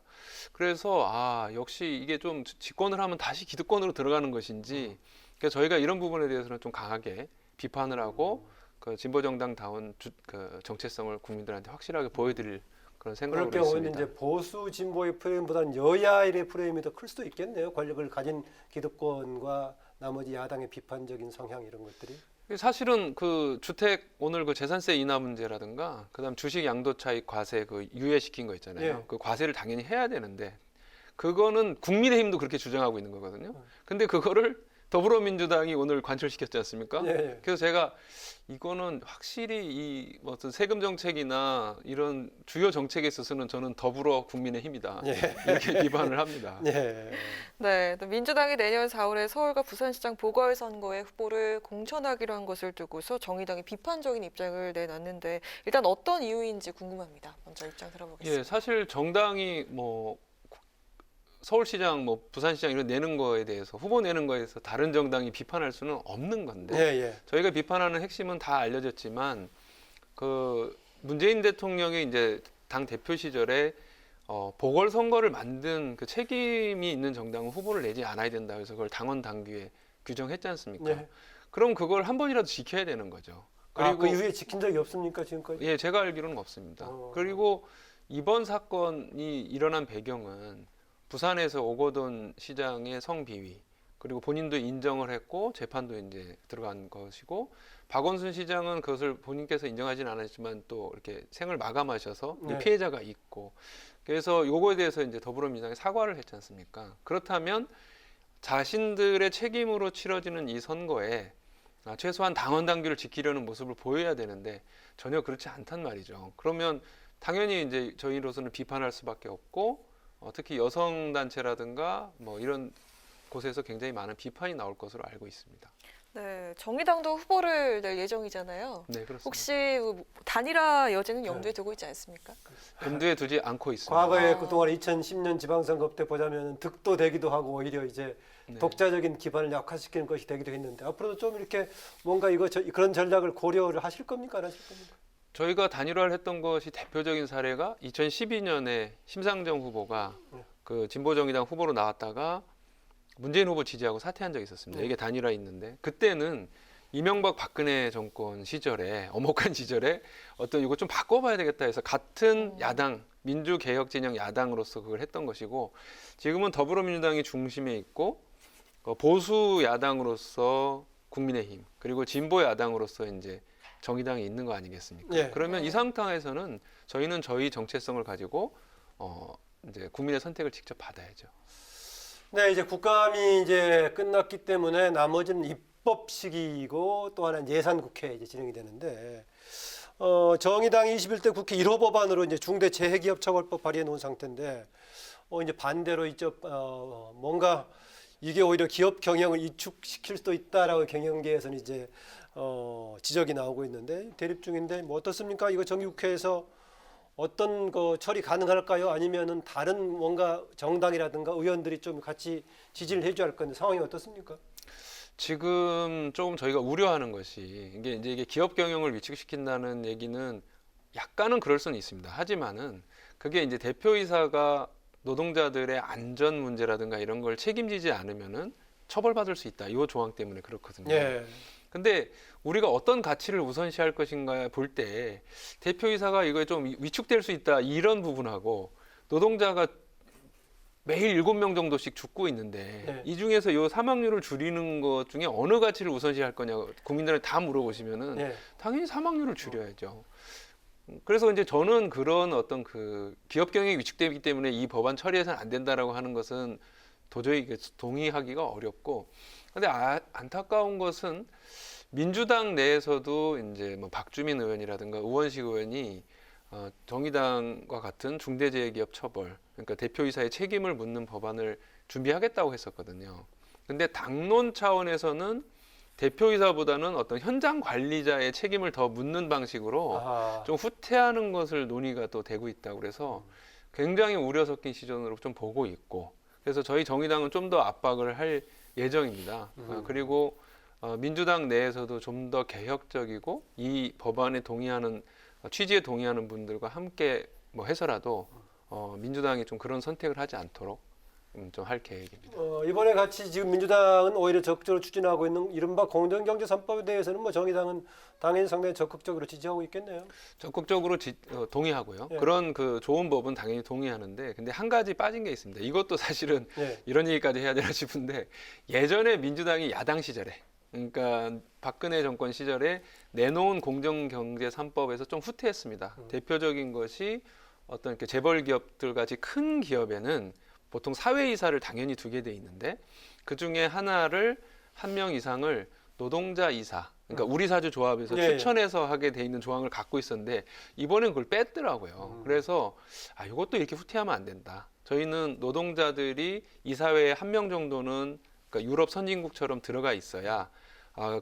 그래서 역시 이게 좀 집권을 하면 다시 기득권으로 들어가는 것인지 그래서 저희가 이런 부분에 대해서는 좀 강하게 비판을 하고 그 진보정당다운 그 정체성을 국민들한테 확실하게 보여드릴 그런 생각으로 그럴 경우에는 있습니다. 이제 보수 진보의 프레임보다는 여야의 프레임이 더 클 수도 있겠네요. 권력을 가진 기득권과 나머지 야당의 비판적인 성향 이런 것들이. 사실은 그 주택 오늘 그 재산세 인하 문제라든가 그다음 주식 양도차익 과세 그 유예시킨 거 있잖아요. 예. 그 과세를 당연히 해야 되는데 그거는 국민의힘도 그렇게 주장하고 있는 거거든요. 근데 그거를 더불어민주당이 오늘 관철시켰지 않습니까? 예, 예. 그래서 제가 이거는 확실히 이 어떤 세금 정책이나 이런 주요 정책에 있어서는 저는 더불어 국민의힘이다. 예. 이렇게 비판을 합니다. 예. 네, 또 민주당이 내년 4월에 서울과 부산시장 보궐선거에 후보를 공천하기로 한 것을 두고서 정의당이 비판적인 입장을 내놨는데 일단 어떤 이유인지 궁금합니다. 먼저 입장 들어보겠습니다. 예, 사실 정당이 뭐 서울시장, 뭐 부산시장 이런 내는 거에 대해서 후보 내는 거에 대해서 다른 정당이 비판할 수는 없는 건데 예, 예. 저희가 비판하는 핵심은 다 알려졌지만 그 문재인 대통령이 이제 당 대표 시절에 보궐선거를 만든 그 책임이 있는 정당은 후보를 내지 않아야 된다. 그래서 그걸 당원 당규에 규정했지 않습니까? 예. 그럼 그걸 한 번이라도 지켜야 되는 거죠. 그리고 그 이후에 지킨 적이 없습니까 지금까지? 예, 제가 알기로는 없습니다. 그리고 이번 사건이 일어난 배경은 부산에서 오거돈 시장의 성비위 그리고 본인도 인정을 했고 재판도 이제 들어간 것이고 박원순 시장은 그것을 본인께서 인정하지는 않았지만 또 이렇게 생을 마감하셔서 네. 피해자가 있고 그래서 요거에 대해서 이제 더불어민주당이 사과를 했지 않습니까? 그렇다면 자신들의 책임으로 치러지는 이 선거에 최소한 당원 당규를 지키려는 모습을 보여야 되는데 전혀 그렇지 않단 말이죠. 그러면 당연히 이제 저희로서는 비판할 수밖에 없고 특히 여성 단체라든가 뭐 이런 곳에서 굉장히 많은 비판이 나올 것으로 알고 있습니다. 네, 정의당도 후보를 낼 예정이잖아요. 네, 그렇습니다. 혹시 단일화 여지는 염두에 두고 있지 않습니까? 염두에 두지 않고 있습니다. 과거에 그동안 2010년 지방선거 때 보자면 득도되기도 하고 오히려 이제 네. 독자적인 기반을 약화시키는 것이 되기도 했는데 앞으로도 좀 이렇게 뭔가 그런 전략을 고려를 하실 겁니까? 안 하실 겁니까? 저희가 단일화를 했던 것이 대표적인 사례가 2012년에 심상정 후보가 그 진보정의당 후보로 나왔다가 문재인 후보 지지하고 사퇴한 적이 있었습니다. 이게 단일화 있는데 그때는 이명박 박근혜 정권 시절에 엄혹한 시절에 어떤 이거 좀 바꿔봐야 되겠다 해서 같은 야당 민주개혁진영 야당으로서 그걸 했던 것이고 지금은 더불어민주당이 중심에 있고 보수 야당으로서 국민의힘 그리고 진보 야당으로서 이제 정의당이 있는 거 아니겠습니까? 예. 그러면 이 상황에서는 저희는 저희 정체성을 가지고 이제 국민의 선택을 직접 받아야죠. 네, 이제 국감이 이제 끝났기 때문에 나머지는 입법 시기이고 또 하나는 예산 국회 이제 진행이 되는데 정의당이 21대 국회 1호 법안으로 이제 중대 재해기업 처벌법 발의해 놓은 상태인데 이제 반대로 이쪽 뭔가 이게 오히려 기업 경영을 위축시킬 수도 있다라고 경영계에서는 이제 지적이 나오고 있는데 대립 중인데 뭐 어떻습니까? 이거 정기국회에서 어떤 거 처리 가능할까요? 아니면은 다른 뭔가 정당이라든가 의원들이 좀 같이 지지를 해줘야 할 건데 상황이 어떻습니까? 지금 조금 저희가 우려하는 것이 이게 기업 경영을 위축시킨다는 얘기는 약간은 그럴 수는 있습니다. 하지만은 그게 이제 대표이사가 노동자들의 안전 문제라든가 이런 걸 책임지지 않으면은 처벌받을 수 있다. 이 조항 때문에 그렇거든요. 예. 근데 우리가 어떤 가치를 우선시할 것인가 볼 때 대표이사가 이거에 좀 위축될 수 있다 이런 부분하고 노동자가 매일 7명 정도씩 죽고 있는데 네. 이 중에서 이 사망률을 줄이는 것 중에 어느 가치를 우선시할 거냐고 국민들한테 다 물어보시면은 네. 당연히 사망률을 줄여야죠. 그래서 이제 저는 그런 어떤 그 기업 경영이 위축되기 때문에 이 법안 처리해서는 안 된다라고 하는 것은 도저히 동의하기가 어렵고 근데 안타까운 것은 민주당 내에서도 이제 뭐 박주민 의원이라든가 우원식 의원이 정의당과 같은 중대재해기업 처벌 그러니까 대표이사의 책임을 묻는 법안을 준비하겠다고 했었거든요. 근데 당론 차원에서는 대표이사보다는 어떤 현장 관리자의 책임을 더 묻는 방식으로 좀 후퇴하는 것을 논의가 또 되고 있다고 그래서 굉장히 우려 섞인 시선으로 좀 보고 있고 그래서 저희 정의당은 좀 더 압박을 할 예정입니다. 그리고 민주당 내에서도 좀 더 개혁적이고 이 법안에 동의하는 취지에 동의하는 분들과 함께 뭐 해서라도 민주당이 좀 그런 선택을 하지 않도록 좀 할 계획입니다. 이번에 같이 지금 민주당은 오히려 적극적으로 추진하고 있는 이른바 공정경제 3법에 대해서는 뭐 정의당은 당연히 상당히 적극적으로 지지하고 있겠네요. 적극적으로 동의하고요. 예. 그런 그 좋은 법은 당연히 동의하는데, 근데 한 가지 빠진 게 있습니다. 이것도 사실은 이런 얘기까지 해야 되나 싶은데, 예전에 민주당이 야당 시절에, 그러니까 박근혜 정권 시절에 내놓은 공정경제 3법에서 좀 후퇴했습니다. 대표적인 것이 어떤 이렇게 재벌 기업들 같이 큰 기업에는 보통 사회이사를 당연히 두게 돼 있는데, 그 중에 하나를 한 명 이상을 노동자 이사, 그러니까 우리 사주 조합에서 추천해서 하게 돼 있는 조항을 갖고 있었는데, 이번엔 그걸 뺐더라고요. 그래서 이것도 이렇게 후퇴하면 안 된다. 저희는 노동자들이 이사회에 한 명 정도는 그러니까 유럽 선진국처럼 들어가 있어야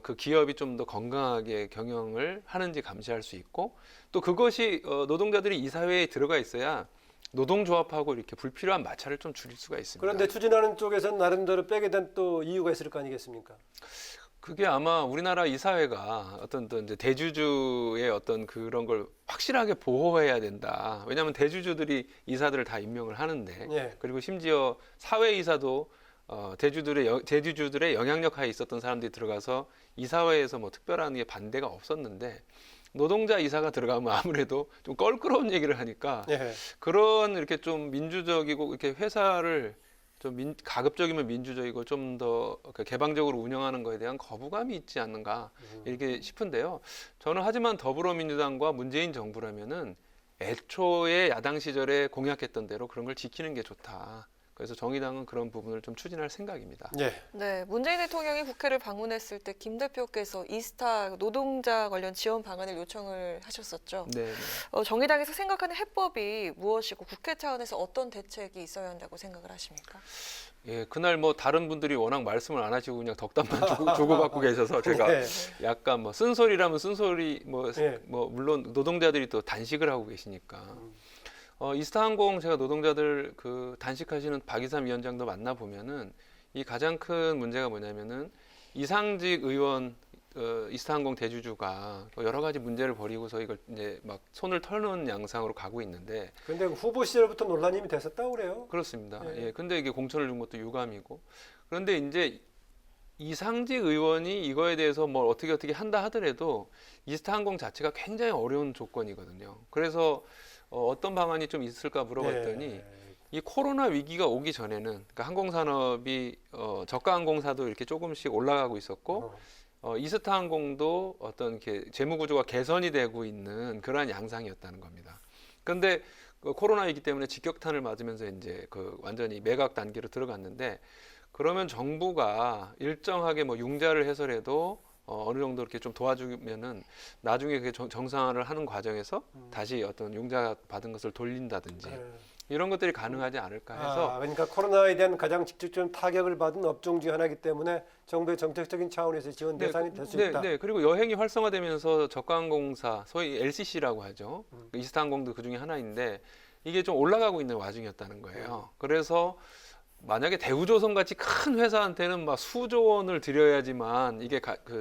그 기업이 좀 더 건강하게 경영을 하는지 감시할 수 있고, 또 그것이 노동자들이 이사회에 들어가 있어야 노동조합하고 이렇게 불필요한 마찰을 좀 줄일 수가 있습니다. 그런데 추진하는 쪽에서는 나름대로 빼게 된 또 이유가 있을 거 아니겠습니까? 그게 아마 우리나라 이사회가 어떤 또 이제 대주주의 어떤 그런 걸 확실하게 보호해야 된다. 왜냐하면 대주주들이 이사들을 다 임명을 하는데, 그리고 심지어 사회이사도 대주주들의 영향력 하에 있었던 사람들이 들어가서 이사회에서 뭐 특별한 게 반대가 없었는데, 노동자 이사가 들어가면 아무래도 좀 껄끄러운 얘기를 하니까 그런 이렇게 좀 민주적이고 이렇게 회사를 좀 가급적이면 민주적이고 좀 더 개방적으로 운영하는 거에 대한 거부감이 있지 않는가 이렇게 싶은데요. 저는 하지만 더불어민주당과 문재인 정부라면은 애초에 야당 시절에 공약했던 대로 그런 걸 지키는 게 좋다. 그래서 정의당은 그런 부분을 좀 추진할 생각입니다. 네, 문재인 대통령이 국회를 방문했을 때 김 대표께서 이스타 노동자 관련 지원 방안을 요청을 하셨었죠. 네. 정의당에서 생각하는 해법이 무엇이고 국회 차원에서 어떤 대책이 있어야 한다고 생각을 하십니까? 예, 그날 뭐 다른 분들이 워낙 말씀을 안 하시고 그냥 덕담만 주고받고 계셔서 제가 약간 뭐 쓴소리라면 쓴소리 뭐 물론 노동자들이 또 단식을 하고 계시니까. 이스타항공 제가 노동자들 그 단식하시는 박이삼 위원장도 만나 보면은 이 가장 큰 문제가 뭐냐면은 이상직 의원 이스타항공 대주주가 여러 가지 문제를 벌이고서 이걸 이제 막 손을 털는 양상으로 가고 있는데. 근데 후보 시절부터 논란이 됐었다고 그래요? 그렇습니다. 예, 근데 이게 공천을 준 것도 유감이고. 그런데 이제 이상직 의원이 이거에 대해서 뭘 어떻게 한다 하더라도 이스타항공 자체가 굉장히 어려운 조건이거든요. 그래서 어떤 방안이 좀 있을까 물어봤더니 이 코로나 위기가 오기 전에는 그러니까 항공산업이 저가 항공사도 이렇게 조금씩 올라가고 있었고 이스타항공도 어떤 이렇게 재무 구조가 개선이 되고 있는 그러한 양상이었다는 겁니다. 그런데 코로나 위기 때문에 직격탄을 맞으면서 이제 완전히 매각 단계로 들어갔는데, 그러면 정부가 일정하게 뭐 융자를 해서라도 어느 정도 이렇게 좀 도와주면은 나중에 그게 정상화를 하는 과정에서 다시 어떤 융자 받은 것을 돌린다든지 이런 것들이 가능하지 않을까 해서. 그러니까 코로나에 대한 가장 직접적인 타격을 받은 업종 중 하나이기 때문에 정부의 정책적인 차원에서 지원 대상이 될 수 있다. 네, 그리고 여행이 활성화되면서 저가항공사, 소위 LCC라고 하죠. 이스타항공도 그 중에 하나인데 이게 좀 올라가고 있는 와중이었다는 거예요. 그래서 만약에 대우조선 같이 큰 회사한테는 막 수조 원을 들여야지만 이게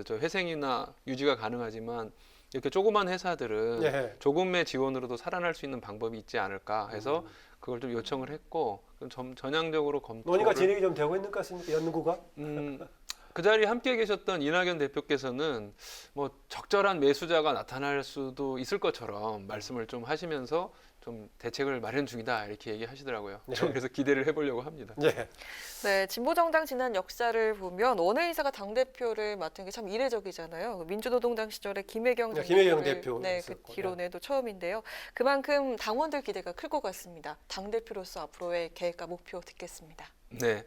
회생이나 유지가 가능하지만, 이렇게 조그만 회사들은 조금의 지원으로도 살아날 수 있는 방법이 있지 않을까 해서 그걸 좀 요청을 했고, 전향적으로 검토를. 논의가 진행이 좀 되고 있는 것 같습니까? 연구가? 그 자리에 함께 계셨던 이낙연 대표께서는 뭐 적절한 매수자가 나타날 수도 있을 것처럼 말씀을 좀 하시면서 좀 대책을 마련 중이다 이렇게 얘기하시더라고요. 그래서 기대를 해보려고 합니다. 네, 진보정당 지난 역사를 보면 원외인사가 당대표를 맡은 게 참 이례적이잖아요. 민주노동당 시절에 김혜경 대표. 네, 그 뒤로는 처음인데요. 그만큼 당원들 기대가 클 것 같습니다. 당대표로서 앞으로의 계획과 목표 듣겠습니다. 네.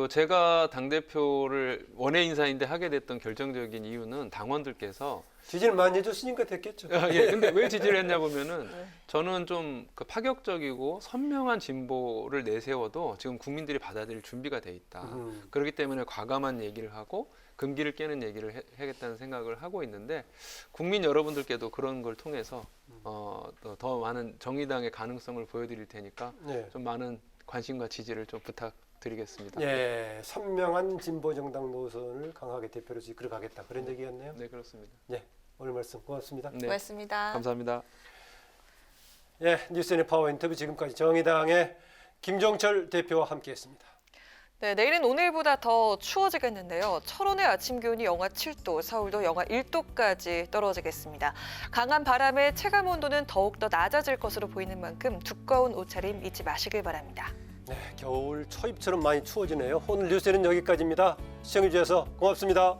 제가 당대표를 원외인사인데 하게 됐던 결정적인 이유는 당원들께서 지지를 많이 해줬으니까 됐겠죠. 근데 왜 지지를 했냐 보면은 저는 좀 파격적이고 선명한 진보를 내세워도 지금 국민들이 받아들일 준비가 돼 있다. 그렇기 때문에 과감한 얘기를 하고 금기를 깨는 얘기를 하겠다는 생각을 하고 있는데, 국민 여러분들께도 그런 걸 통해서 더 많은 정의당의 가능성을 보여드릴 테니까 좀 많은 관심과 지지를 좀 부탁드리겠습니다. 예, 선명한 진보 정당 노선을 강하게 대표로서 이끌어가겠다 그런 얘기였네요. 네, 그렇습니다. 예, 오늘 말씀 고맙습니다. 네, 고맙습니다. 감사합니다. 예, 뉴스N의 파워 인터뷰 지금까지 정의당의 김종철 대표와 함께했습니다. 네, 내일은 오늘보다 더 추워지겠는데요. 철원의 아침 기온이 영하 7도, 서울도 영하 1도까지 떨어지겠습니다. 강한 바람에 체감 온도는 더욱더 낮아질 것으로 보이는 만큼 두꺼운 옷차림 잊지 마시길 바랍니다. 네, 겨울 초입처럼 많이 추워지네요. 오늘 뉴스는 여기까지입니다. 시청해주셔서 고맙습니다.